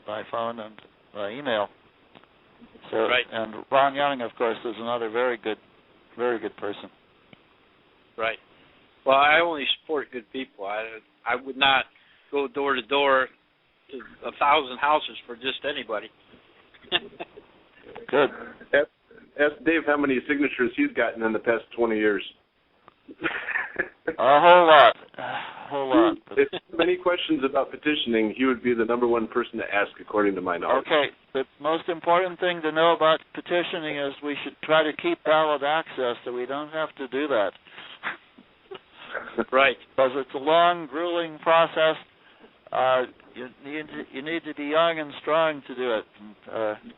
by phone and by email. So, right. And Ron Young, of course, is another very good person. Right. Well, I only support good people. I would not go door to door to 1,000 houses for just anybody. Good. Ask Dave how many signatures he's gotten in the past 20 years. A whole lot. If you have any questions about petitioning, he would be the number one person to ask, according to my knowledge. Okay. The most important thing to know about petitioning is we should try to keep ballot access, so we don't have to do that. Right. Because it's a long, grueling process. You need to be young and strong to do it. And,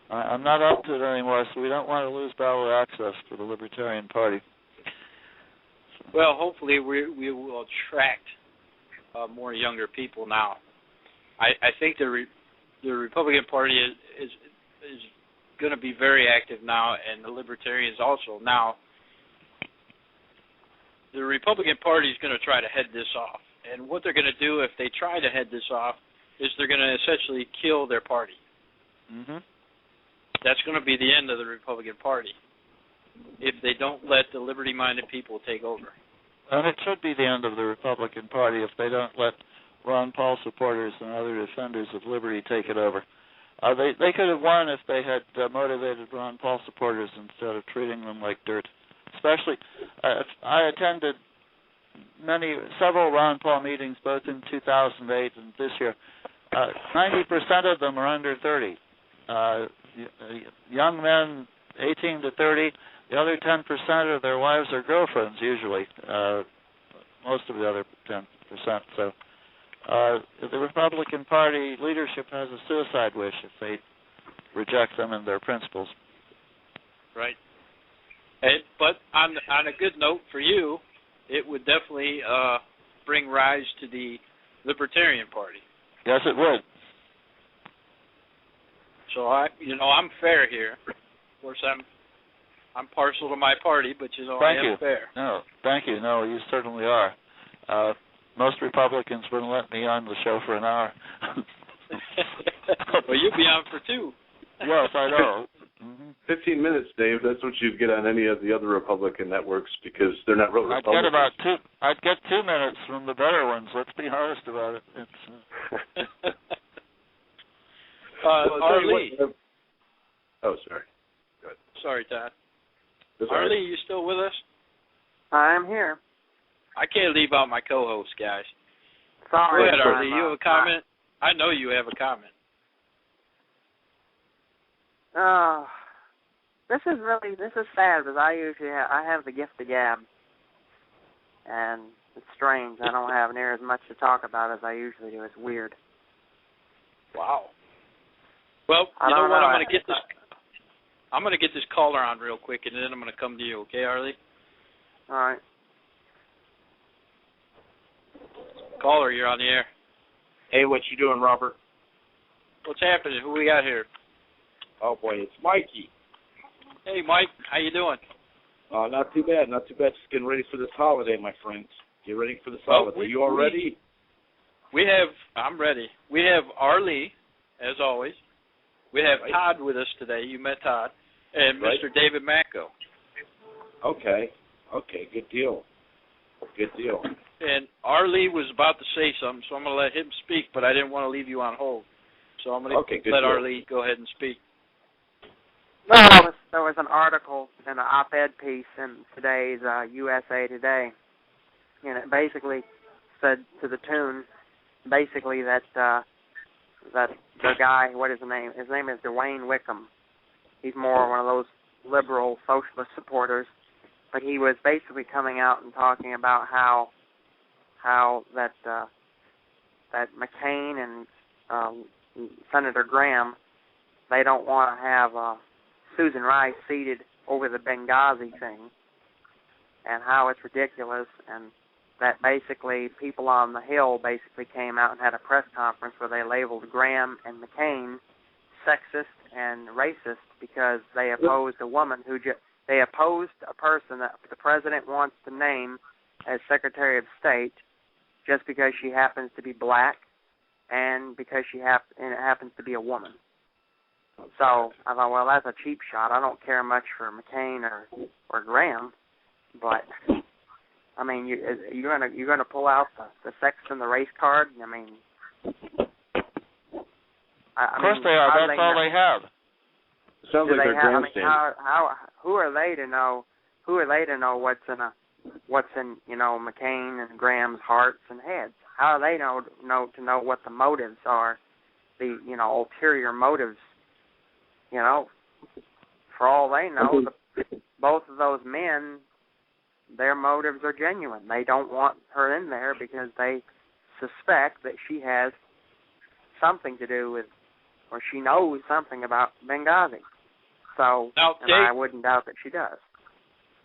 I'm not up to it anymore, so we don't want to lose ballot access for the Libertarian Party. Well, hopefully we will attract more younger people now. I think the Republican Party is going to be very active now, and the Libertarians also. Now, the Republican Party is going to try to head this off. And what they're going to do if they try to head this off is they're going to essentially kill their party. That's going to be the end of the Republican Party if they don't let the liberty-minded people take over. And it should be the end of the Republican Party if they don't let Ron Paul supporters and other defenders of liberty take it over. They could have won if they had motivated Ron Paul supporters instead of treating them like dirt. Especially, I attended several Ron Paul meetings, both in 2008 and this year. 90% of them are under 30. Young men, 18 to 30. The other 10% are their wives or girlfriends, usually. Most of the other 10%. So the Republican Party leadership has a suicide wish if they reject them and their principles. Right. But on a good note for you, it would definitely bring rise to the Libertarian Party. Yes, it would. So I'm fair here. Of course, I'm partial to my party, but I am fair. No, thank you. No, you certainly are. Most Republicans wouldn't let me on the show for an hour. Well, you'd be on for 2. Yes, I know. 15 minutes, Dave. That's what you'd get on any of the other Republican networks because they're not really Republicans. I'd get 2 minutes from the better ones. Let's be honest about it. Arlie. Oh, sorry. Go ahead. Sorry, Todd. Arlie, you still with us? I'm here. I can't leave out my co-host, guys. Sorry. Go ahead, Arlie. You have a comment? I know you have a comment. This is sad because I have the gift of gab, and it's strange. I don't have near as much to talk about as I usually do. It's weird. Wow. Well, you know what? I'm going to get this caller on real quick, and then I'm going to come to you. Okay, Arlie? All right. Caller, you're on the air. Hey, what you doing, Robert? What's happening? Who we got here? Oh boy, it's Mikey. Hey, Mike. How you doing? Not too bad. Not too bad. Just getting ready for this holiday, my friends. Get ready for this holiday. You all ready? I'm ready. We have Arlie, as always. We have Todd with us today. You met Todd. And Mr. David Macko. Okay. Good deal. And Arlie was about to say something, so I'm going to let him speak, but I didn't want to leave you on hold. So I'm going to let Arlie go ahead and speak. Well, there was an article in an op-ed piece in today's USA Today, and it basically said to the tune, basically that the guy, what is his name? His name is Dwayne Wickham. He's more one of those liberal socialist supporters, but he was basically coming out and talking about how that McCain and Senator Graham, they don't want to have Susan Rice seated over the Benghazi thing, and how it's ridiculous, and that basically people on the Hill basically came out and had a press conference where they labeled Graham and McCain sexist and racist because they opposed a woman they opposed a person that the president wants to name as Secretary of State just because she happens to be black and because it happens to be a woman. So I thought, well, that's a cheap shot. I don't care much for McCain or Graham, but I mean, you're gonna pull out the sex and the race card. I mean, of course they are. That's all they have. Sounds like they're grandstanding. Who are they to know? Who are they to know what's in McCain and Graham's hearts and heads? How do they know what the motives are? The ulterior motives. For all they know, both of those men, their motives are genuine. They don't want her in there because they suspect that she has something to do with, or she knows something about Benghazi. So, now, and Dave, I wouldn't doubt that she does.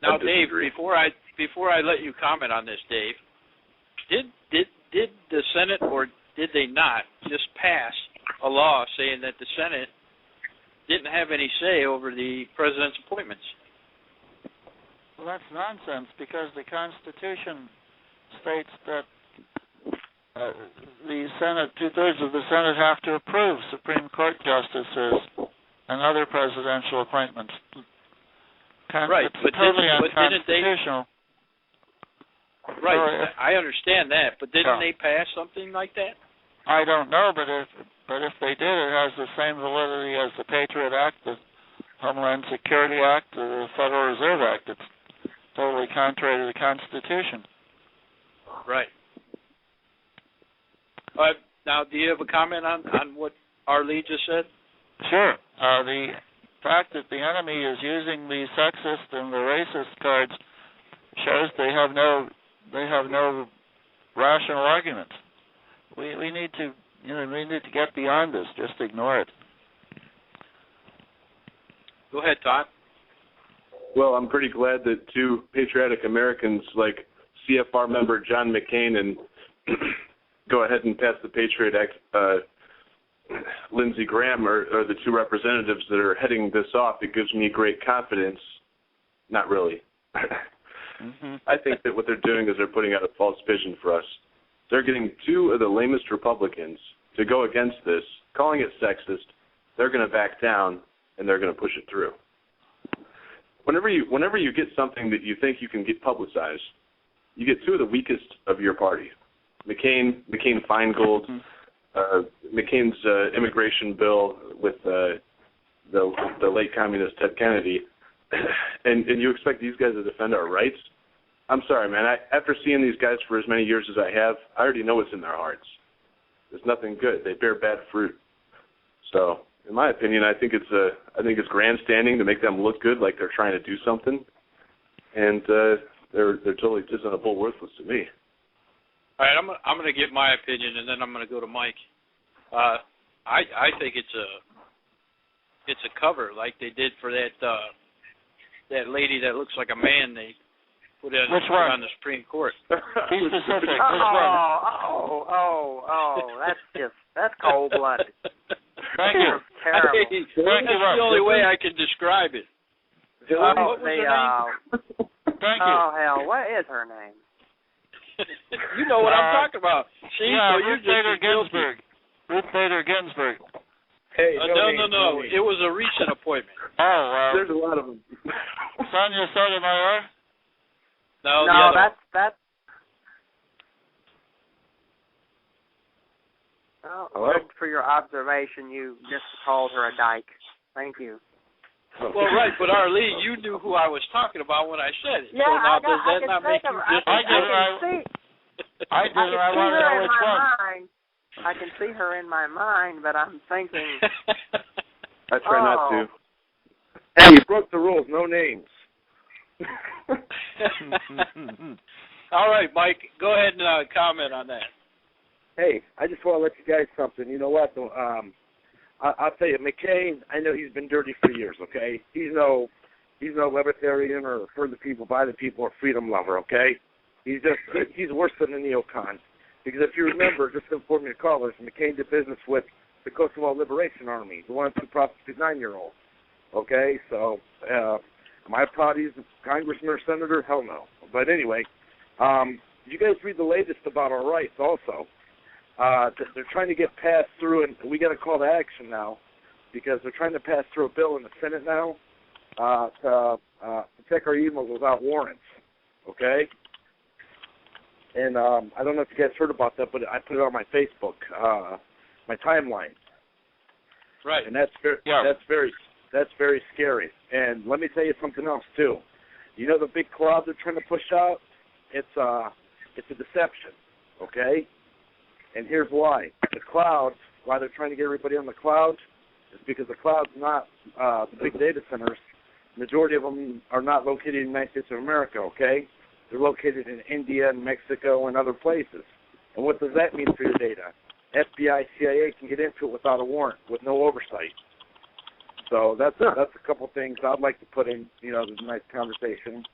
Now, Dave, before I let you comment on this, Dave, did the Senate or did they not just pass a law saying that the Senate didn't have any say over the president's appointments? Well, that's nonsense because the Constitution states that the Senate, 2/3 of the Senate have to approve Supreme Court justices and other presidential appointments. Right, it's totally unconstitutional. Right, So I understand that, but didn't they pass something like that? I don't know, but if they did, it has the same validity as the Patriot Act, the Homeland Security Act, the Federal Reserve Act. It's totally contrary to the Constitution. Right. Now, do you have a comment on what Arlie just said? Sure. The fact that the enemy is using the sexist and the racist cards shows they have no rational arguments. We need to get beyond this. Just ignore it. Go ahead, Todd. Well, I'm pretty glad that two patriotic Americans like CFR member John McCain and go ahead and pass the Patriot Act, Lindsey Graham are the two representatives that are heading this off. It gives me great confidence. Not really. I think that what they're doing is they're putting out a false vision for us. They're getting two of the lamest Republicans to go against this, calling it sexist. They're going to back down, and they're going to push it through. Whenever you get something that you think you can get publicized, you get two of the weakest of your party. McCain Feingold, McCain's immigration bill with the late communist Ted Kennedy, and you expect these guys to defend our rights? I'm sorry, man. After seeing these guys for as many years as I have, I already know what's in their hearts. There's nothing good. They bear bad fruit. So, in my opinion, I think it's grandstanding to make them look good, like they're trying to do something, and they're totally just on a bull worthless to me. All right, I'm going to give my opinion, and then I'm going to go to Mike. I think it's a cover, like they did for that lady that looks like a man. They put on the Supreme Court. Be specific. Which one? That's cold-blooded. Thank you. Terrible. Thank you. That's the only way I can describe it. What was her name? Thank you. Oh, hell, what is her name? You know what I'm talking about. See, yeah, so you're Ruth Bader just Ginsburg. Ruth Bader Ginsburg. Hey, no. It was a recent appointment. Oh, there's a lot of them. Sonia Sotomayor? No, that's. Oh, for your observation, you just called her a dyke. Thank you. Well, right, but Arlene, you knew who I was talking about when I said it. Yeah, so now does that not make you just... I want to know which one. I can see her in my mind, but I'm thinking... I try not to. Hey, you broke the rules. No names. All right, Mike, go ahead and comment on that. Hey, I just want to let you guys something. You know what? I'll tell you, McCain, I know he's been dirty for years, okay? He's no libertarian or for the people, by the people, or freedom lover, okay? He's worse than a neocon. Because if you remember, just to inform your callers, McCain did business with the Kosovo Liberation Army, the ones who prostitute 9-year-olds, okay? So, am I proud he's a congressman or senator? Hell no. But anyway, you guys read the latest about our rights also. They're trying to get passed through, and we got a call to action now because they're trying to pass through a bill in the Senate now to protect our emails without warrants, okay? And I don't know if you guys heard about that, but I put it on my Facebook, my timeline. Right. And that's very scary. And let me tell you something else too. You know the big cloud they're trying to push out? It's a deception, okay? And here's why. The clouds, why they're trying to get everybody on the clouds, is because the clouds not the big data centers. The majority of them are not located in the United States of America, okay? They're located in India and Mexico and other places. And what does that mean for your data? FBI, CIA can get into it without a warrant, with no oversight. So that's a couple things I'd like to put in, this nice conversation.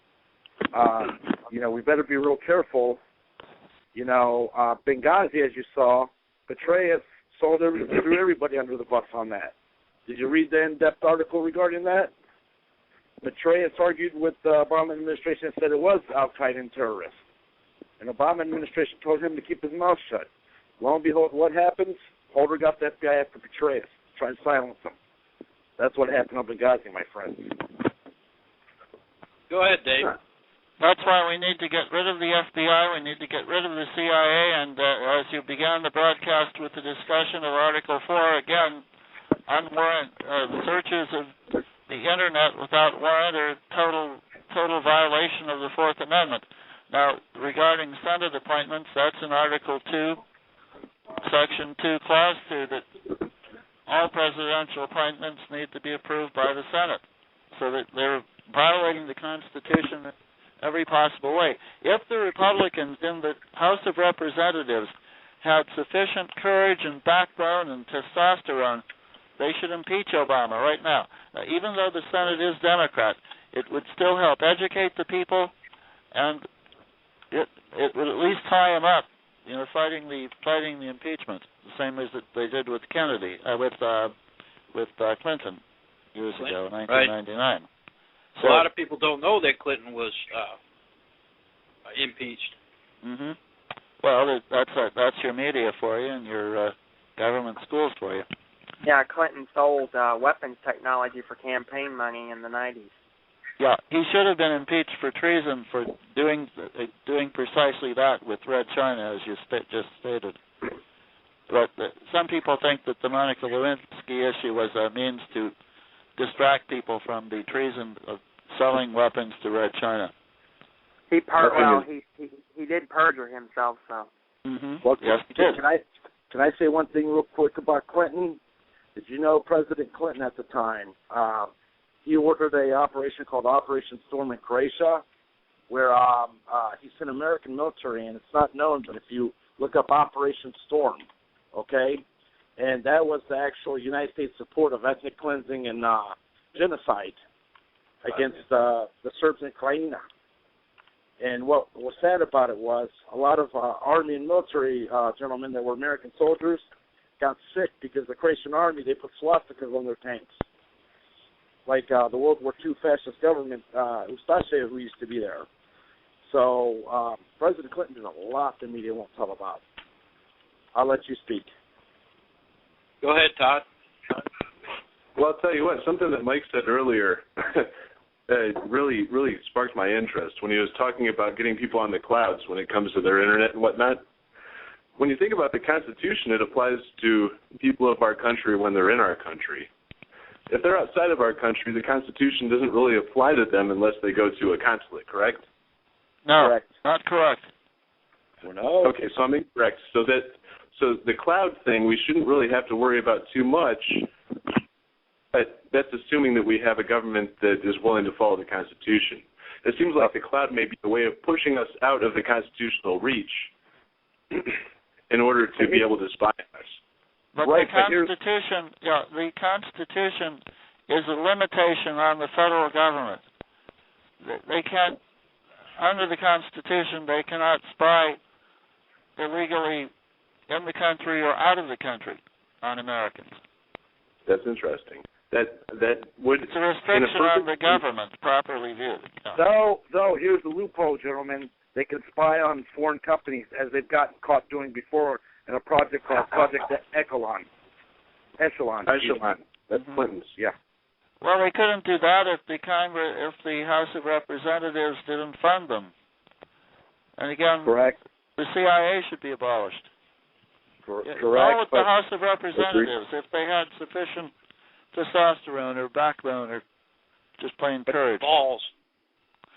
We better be real careful. Benghazi, as you saw, Petraeus threw everybody under the bus on that. Did you read the in-depth article regarding that? Petraeus argued with the Obama administration and said it was al-Qaeda and terrorists. And the Obama administration told him to keep his mouth shut. Lo and behold, what happens? Holder got the FBI after Petraeus, trying to silence him. That's what happened on Benghazi, my friends. Go ahead, Dave. That's why we need to get rid of the FBI, we need to get rid of the CIA, and as you began the broadcast with the discussion of Article 4, again, searches of the Internet without warrant are total violation of the Fourth Amendment. Now, regarding Senate appointments, that's in Article 2, Section 2, Clause 2, that all presidential appointments need to be approved by the Senate, so that they're violating the Constitution every possible way. If the Republicans in the House of Representatives had sufficient courage and backbone and testosterone, they should impeach Obama right now. Even though the Senate is Democrat, it would still help educate the people, and it would at least tie him up, fighting the impeachment, the same as that they did with Kennedy, with Clinton years ago in 1999. Right. So, a lot of people don't know that Clinton was impeached. Mm-hmm. Well, that's your media for you and your government schools for you. Yeah, Clinton sold weapons technology for campaign money in the 90s. Yeah, he should have been impeached for treason for doing precisely that with Red China, as you just stated. But some people think that the Monica Lewinsky issue was a means to distract people from the treason of selling weapons to Red China. He did perjure himself, so. Mm-hmm. Well, yes, he did. Can I say one thing real quick about Clinton? Did you know President Clinton at the time, he ordered an operation called Operation Storm in Croatia, where he sent American military in. It's not known, but if you look up Operation Storm, okay, and that was the actual United States support of ethnic cleansing and genocide against the Serbs in Krajina. And what was sad about it was a lot of Army and military gentlemen that were American soldiers got sick because the Croatian Army, they put swastikas on their tanks. Like the World War II fascist government, Ustaše, who used to be there. So President Clinton did a lot the media won't tell about. I'll let you speak. Go ahead, Todd. Well, I'll tell you what, something that Mike said earlier really sparked my interest when he was talking about getting people on the clouds when it comes to their internet and whatnot. When you think about the Constitution, it applies to people of our country when they're in our country. If they're outside of our country, the Constitution doesn't really apply to them unless they go to a consulate, correct? No, Correct. not correct. No. Okay, so I'm incorrect. So the cloud thing, we shouldn't really have to worry about too much, but that's assuming that we have a government that is willing to follow the Constitution. It seems like the cloud may be a way of pushing us out of the constitutional reach in order to be able to spy on us. But Right, the Constitution is a limitation on the federal government. They can't, under the Constitution, they cannot spy illegally in the country or out of the country on Americans. That's interesting. That would. It's a restriction on the government, properly viewed. No, here's the loophole, gentlemen. They can spy on foreign companies, as they've gotten caught doing before in a project called Project Echelon. That's Clinton's. Yeah. Well, they couldn't do that if the House of Representatives didn't fund them. And again, Correct. the CIA should be abolished. Correct. All with the House of Representatives, if they had sufficient testosterone or backbone or just plain courage. Balls.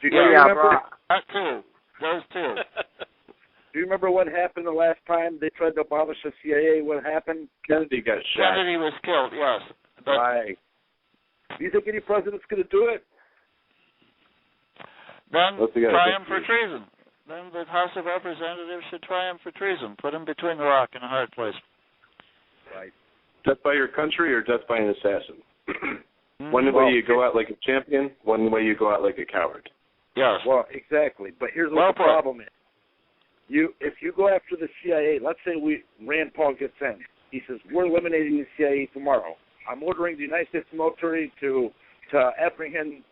Do you remember? That too. Those two. Do you remember what happened the last time they tried to abolish the CIA? What happened? Kennedy got shot. Kennedy was killed, yes. But Right. Do you think any president's going to do it? then try him for treason. Then the House of Representatives should try him for treason. Put him between the rock and a hard place. Right. Death by your country or death by an assassin? One way you go out like a champion, one way you go out like a coward. Yes. Well, exactly. But here's what the problem is. If you go after the CIA, let's say Rand Paul gets in. He says, we're eliminating the CIA tomorrow. I'm ordering the United States military to apprehend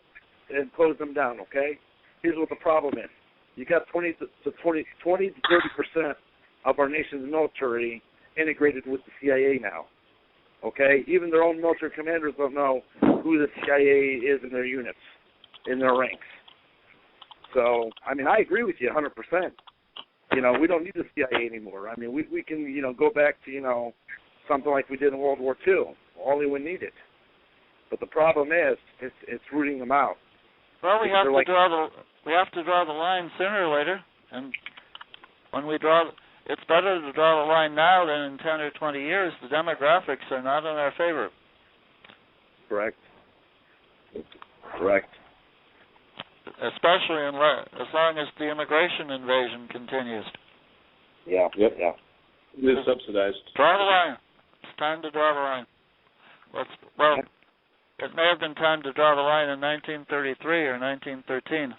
and close them down, okay? Here's what the problem is. You got 20 to 30% of our nation's military integrated with the CIA now, okay? Even their own military commanders don't know who the CIA is in their units, in their ranks. So, I mean, I agree with you 100%. We don't need the CIA anymore. I mean, we can, go back to, something like we did in World War II. Only when needed. But the problem is, it's rooting them out. Well, we have to draw the line sooner or later, and when we draw, it's better to draw the line now than in 10 or 20 years. The demographics are not in our favor. Correct. Especially as long as the immigration invasion continues. Yeah. Yep. Yeah. It is subsidized. Draw the line. It's time to draw the line. Well, it may have been time to draw the line in 1933 or 1913.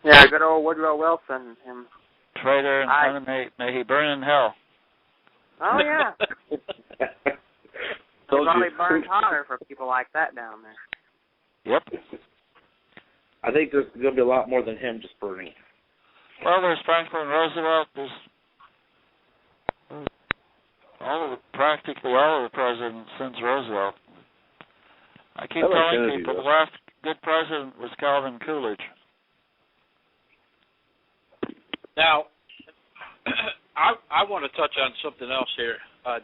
Yeah, good old Woodrow Wilson. Him. Traitor and enemy, may he burn in hell. Oh, yeah. They probably burned hotter for people like that down there. Yep. I think there's going to be a lot more than him just burning. Well, there's Franklin Roosevelt. There's practically all of the presidents since Roosevelt. I keep telling people the last good president was Calvin Coolidge. Now, I want to touch on something else here.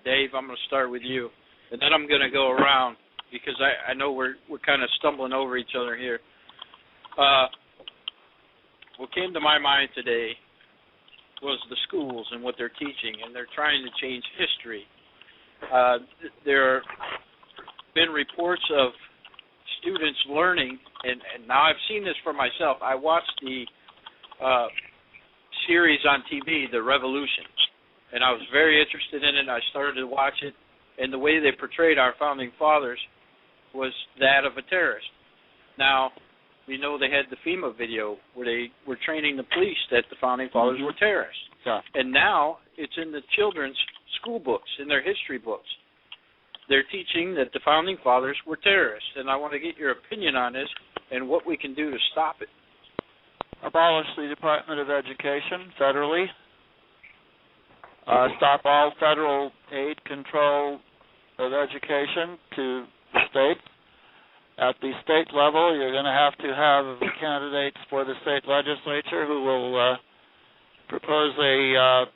Dave, I'm going to start with you, and then I'm going to go around because I know we're kind of stumbling over each other here. What came to my mind today was the schools and what they're teaching, and they're trying to change history. There have been reports of students learning, and now I've seen this for myself. I watched the series on TV, The Revolution, and I was very interested in it. I started to watch it, and the way they portrayed our founding fathers was that of a terrorist. Now, We know they had the FEMA video where they were training the police that the Founding Fathers were terrorists. Yeah. And now it's in the children's school books, in their history books. They're teaching that the Founding Fathers were terrorists. And I want to get your opinion on this and what we can do to stop it. Abolish the Department of Education federally. Stop all federal aid control of education to the state. At the state level, you're going to have candidates for the state legislature who will propose a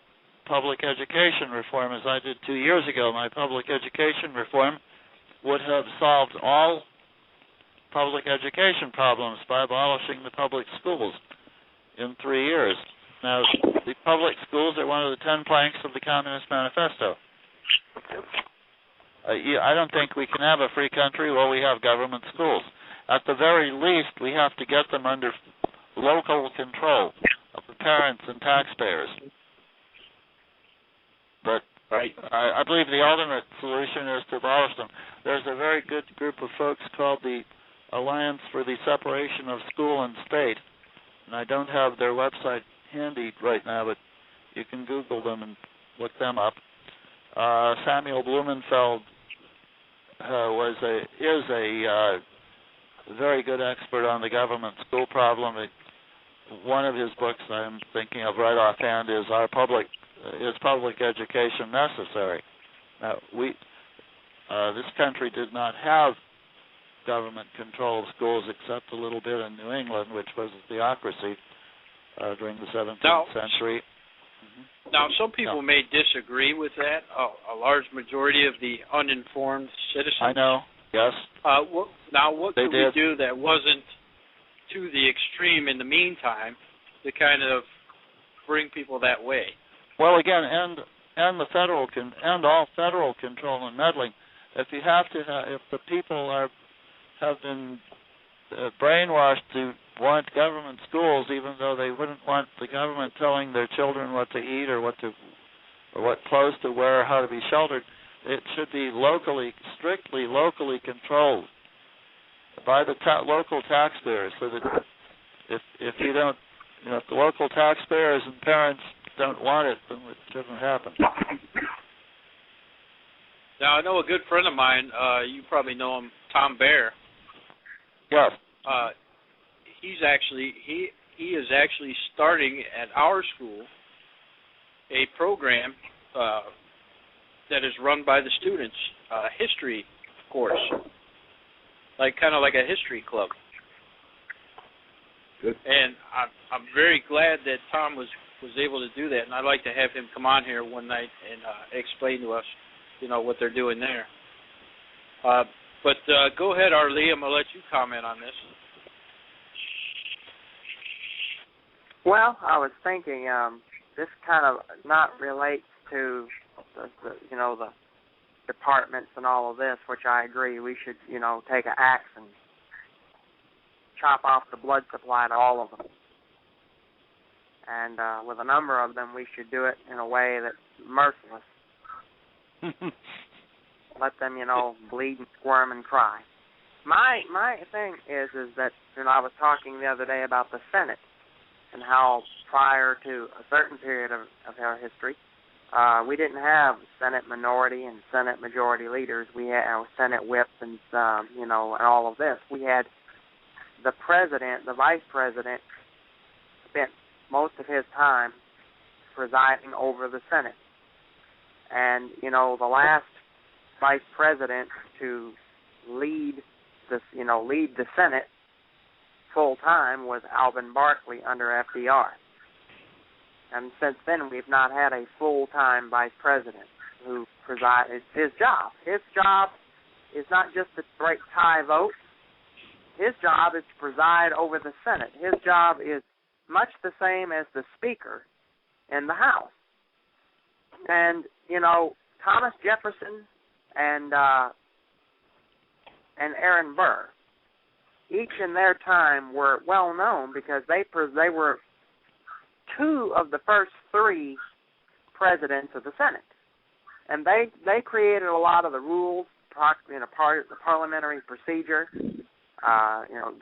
public education reform, as I did 2 years ago. My public education reform would have solved all public education problems by abolishing the public schools in 3 years. Now, the public schools are one of the 10 planks of the Communist Manifesto. I don't think we can have a free country where we have government schools. At the very least, we have to get them under local control of the parents and taxpayers. But I believe the ultimate solution is to abolish them. There's a very good group of folks called the Alliance for the Separation of School and State, and I don't have their website handy right now, but you can Google them and look them up. Samuel Blumenfeld is a very good expert on the government school problem. One of his books I'm thinking of right offhand is Is Public Education Necessary? Now, this country did not have government control of schools except a little bit in New England, which was a theocracy during the 17th century. Now, some people may disagree with that, a large majority of the uninformed citizens. I know, yes. What could we do that wasn't to the extreme in the meantime to kind of bring people that way? Well, again, and all federal control and meddling. If the people have been brainwashed to want government schools, even though they wouldn't want the government telling their children what to eat or what clothes to wear or how to be sheltered, it should be strictly locally controlled by the local taxpayers. So that if the local taxpayers and parents don't want it, then it shouldn't happen. Now, I know a good friend of mine, you probably know him, Tom Baer. Yes. He is actually starting at our school a program that is run by the students, a history course, kind of like a history club. Good. And I'm very glad that Tom was able to do that, and I'd like to have him come on here one night and explain to us, what they're doing there. But go ahead, Arlie. I'm going to let you comment on this. Well, I was thinking this kind of not relates to the departments and all of this, which I agree we should take an axe and chop off the blood supply to all of them. And with a number of them, we should do it in a way that's merciless. Let them, bleed and squirm and cry. My thing is that I was talking the other day about the Senate and how prior to a certain period of our history, we didn't have Senate minority and Senate majority leaders. We had Senate whips and and all of this. We had the president, the vice president, spent most of his time presiding over the Senate. And, the last vice president to lead the Senate full time was Alvin Barkley under FDR. And since then, we've not had a full-time vice president who presides. It's his job. His job is not just to break tie votes. His job is to preside over the Senate. His job is much the same as the Speaker in the House. And, Thomas Jefferson and Aaron Burr, each in their time were well known because they were two of the first three presidents of the Senate, and they created a lot of the rules, the parliamentary procedure.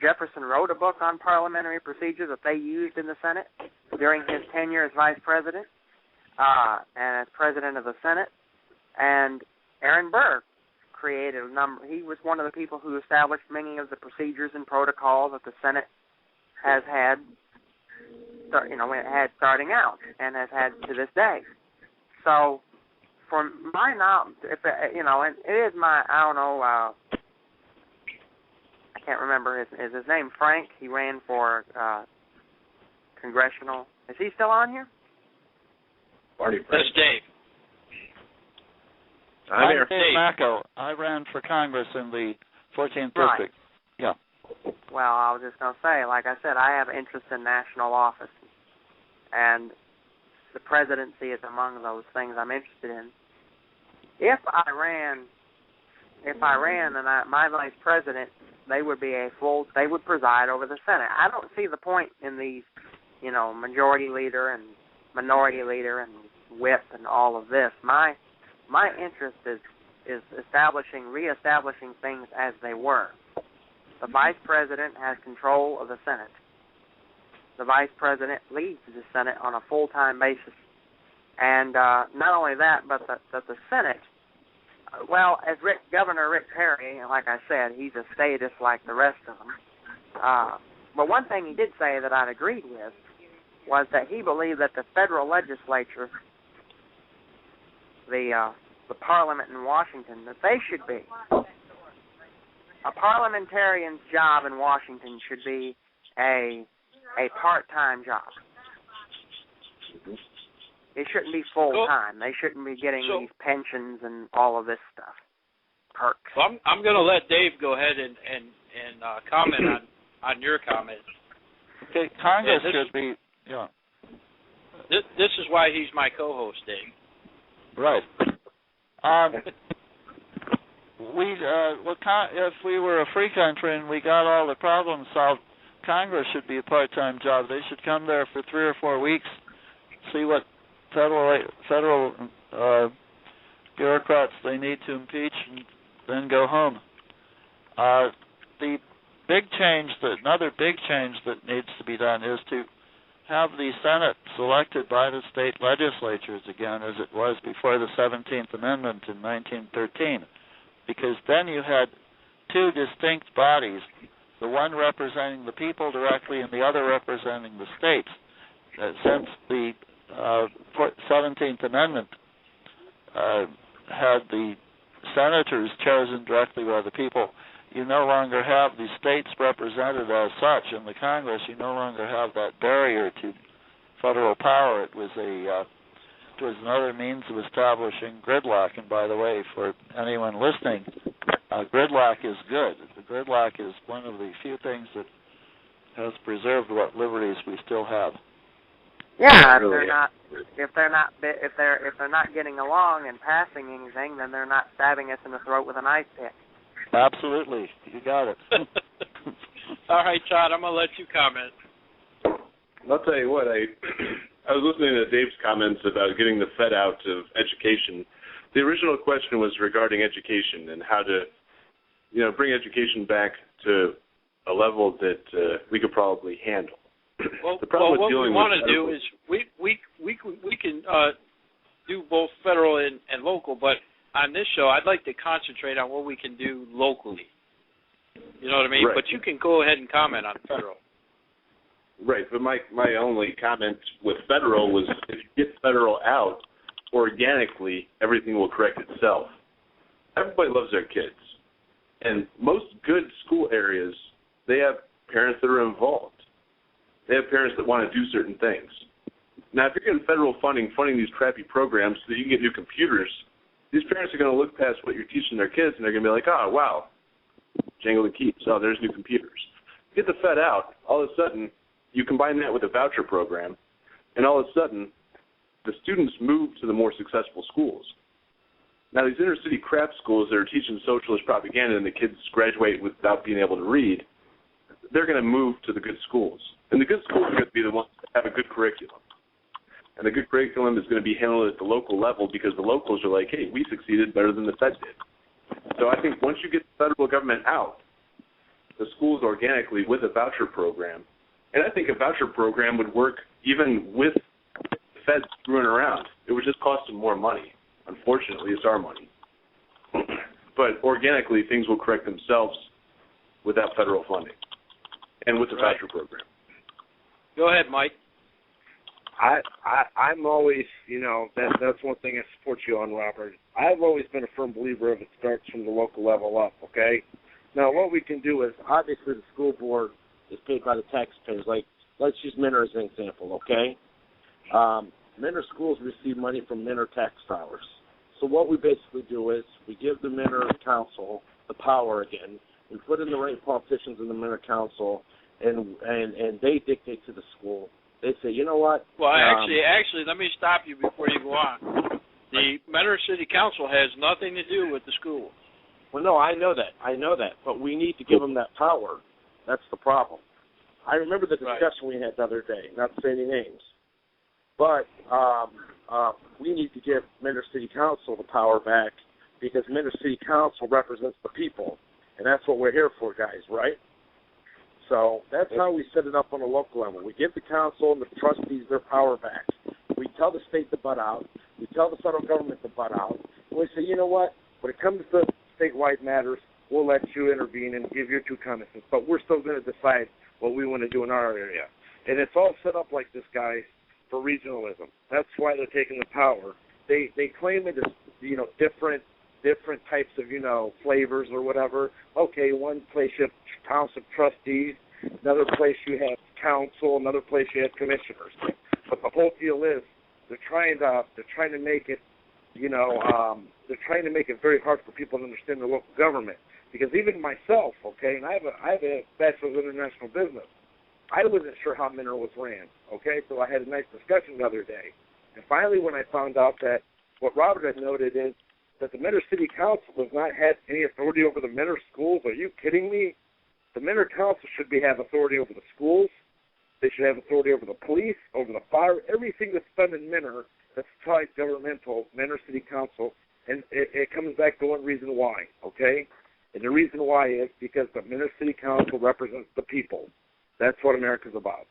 Jefferson wrote a book on parliamentary procedure that they used in the Senate during his tenure as vice president and as president of the Senate. And Aaron Burr created a number. He was one of the people who established many of the procedures and protocols that the Senate has had, starting out and has had to this day. So, for my knowledge, and it is my, I don't know, I can't remember his name, Frank. He ran for congressional. Is he still on here? That's Dave. I'm Dave Macko. I ran for Congress in the 14th district. Right. Yeah. Well, I was just going to say, like I said, I have interest in national office, and the presidency is among those things I'm interested in. If I ran and my vice president, they would preside over the Senate. I don't see the point in these, majority leader and minority leader and whip and all of this. My interest is reestablishing things as they were. The vice president has control of the Senate. The vice president leads the Senate on a full-time basis. And not only that, but that the Senate, as Governor Rick Perry, like I said, he's a statist like the rest of them. But one thing he did say that I'd agreed with was that he believed that the federal legislature, the parliament in Washington, that they should be. A parliamentarian's job in Washington should be a part-time job. It shouldn't be full-time. They shouldn't be getting these pensions and all of this stuff, perks. Well, I'm going to let Dave go ahead and comment on your comment. Okay, Congress should be, yeah. This is why he's my co-host, Dave. Right. If we were a free country and we got all the problems solved, Congress should be a part-time job. They should come there for 3 or 4 weeks, see what federal bureaucrats they need to impeach, and then go home. Another big change that needs to be done is to have the Senate selected by the state legislatures again, as it was before the 17th Amendment in 1913, because then you had two distinct bodies, the one representing the people directly and the other representing the states. Since the 17th Amendment had the senators chosen directly by the people, you no longer have the states represented as such in the Congress. You no longer have that barrier to federal power. It was another means of establishing gridlock. And by the way, for anyone listening, gridlock is good. The gridlock is one of the few things that has preserved what liberties we still have. Yeah, if they're not getting along and passing anything, then they're not stabbing us in the throat with an ice pick. Absolutely, you got it. All right, Todd, I'm gonna let you comment. I'll tell you what, I was listening to Dave's comments about getting the Fed out of education. The original question was regarding education and how to, bring education back to a level that we could probably handle. Well, the problem what with dealing we want with to do is we can do both federal and local, but on this show, I'd like to concentrate on what we can do locally. You know what I mean? Right. But you can go ahead and comment on federal. Right, but my only comment with federal was if you get federal out, organically, everything will correct itself. Everybody loves their kids. And most good school areas, they have parents that are involved. They have parents that want to do certain things. Now, if you're getting federal funding these crappy programs so that you can get new computers, these parents are going to look past what you're teaching their kids, and they're going to be like, oh, wow, jangle the keys. Oh, there's new computers. Get the Fed out, all of a sudden, you combine that with a voucher program, and all of a sudden, the students move to the more successful schools. Now, these inner-city crap schools that are teaching socialist propaganda and the kids graduate without being able to read, they're going to move to the good schools. And the good schools are going to be the ones that have a good curriculum. And the good curriculum is going to be handled at the local level because the locals are like, hey, we succeeded better than the Fed did. So I think once you get the federal government out, the schools organically with a voucher program. And I think a voucher program would work even with the feds screwing around. It would just cost them more money. Unfortunately, it's our money. But organically, things will correct themselves without federal funding and with the voucher program. Go ahead, Mike. I'm always, that's one thing I support you on, Robert. I've always been a firm believer of it starts from the local level up, okay? Now, what we can do is, obviously, the school board is paid by the taxpayers. Like, let's use Minter as an example, okay? Minter schools receive money from Minter tax dollars. So what we basically do is we give the Minter Council the power again. We put in the right politicians in the Minter Council, and they dictate to the school. They say, you know what? Well, actually, let me stop you before you go on. The Mentor City Council has nothing to do with the schools. Well, no, I know that, but we need to give them that power. That's the problem. I remember the discussion we had the other day, not to say any names, but we need to give Mentor City Council the power back because Mentor City Council represents the people, and that's what we're here for, guys, right? So that's how we set it up on a local level. We give the council and the trustees their power back. We tell the state to butt out. We tell the federal government to butt out. And we say, you know what? When it comes to statewide matters, we'll let you intervene and give your 2 comments. But we're still going to decide what we want to do in our area. And it's all set up like this, guys, for regionalism. That's why they're taking the power. They claim it as, different types of, flavors or whatever. Okay, one place you have council trustees, another place you have council, another place you have commissioners. But the whole deal is they're trying to make it, they're trying to make it very hard for people to understand the local government. Because even myself, okay, and I have a bachelor's in international business. I wasn't sure how Minter was ran, okay, so I had a nice discussion the other day. And finally, when I found out that what Robert had noted is that the Minter City Council does not have any authority over the Minter schools. Are you kidding me? The Minter Council should have authority over the schools. They should have authority over the police, over the fire, everything that's done in Minter that's tied governmental, Minter City Council. And it comes back to one reason why, okay? And the reason why is because the Minter City Council represents the people. That's what America's about.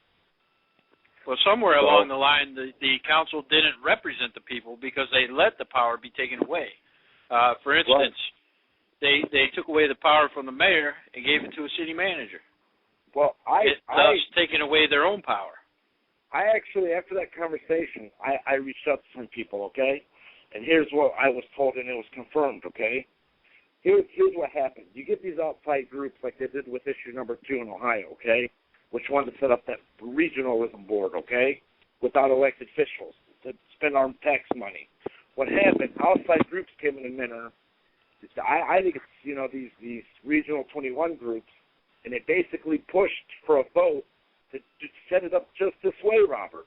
Well, somewhere along the line, the council didn't represent the people because they let the power be taken away. For instance, they took away the power from the mayor and gave it to a city manager. Well, thus taking away their own power. I actually, after that conversation, I reached out to some people, okay? And here's what I was told, and it was confirmed, okay? Here's what happened. You get these outside groups like they did with issue number 2 in Ohio, okay, which wanted to set up that regionalism board, okay, without elected officials to spend our tax money. What happened, outside groups came in Minter. I think it's, these regional 21 groups, and they basically pushed for a vote to set it up just this way, Robert.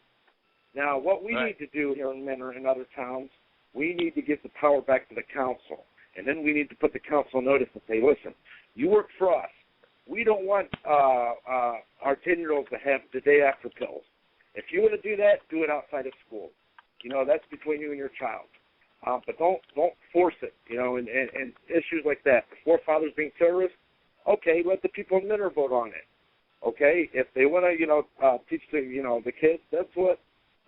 Now, what we need to do here in Minter and other towns, we need to give the power back to the council. And then we need to put the council on notice and say, listen, you work for us. We don't want our 10-year-olds to have the day after pills. If you want to do that, do it outside of school. That's between you and your child. But don't force it, and issues like that. The forefathers being terrorists, okay, let the people in Minter vote on it. Okay? If they want to, teach the kids, that's what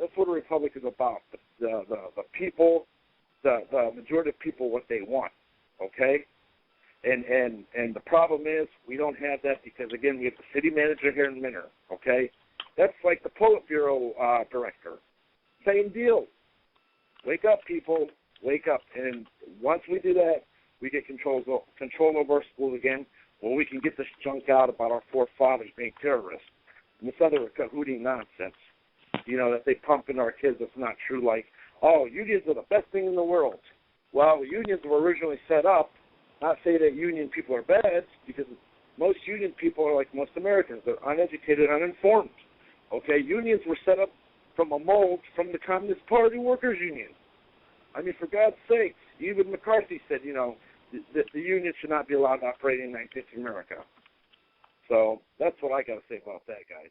a republic is about. The people, the majority of people, what they want. Okay? And the problem is we don't have that because, again, we have the city manager here in Minter, okay? That's like the Politburo director. Same deal. Wake up, people. Wake up. And once we do that, we get control over our schools again, where we can get this junk out about our forefathers being terrorists. And this other cahooty nonsense, that they pump into our kids that's not true, like, oh, unions are the best thing in the world. Well, unions were originally set up, not say that union people are bad, because most union people are like most Americans. They're uneducated, uninformed. Okay, unions were set up from a mold from the Communist Party Workers Union. I mean, for God's sakes, even McCarthy said, the union should not be allowed to operate in 19th America. So that's what I got to say about that, guys.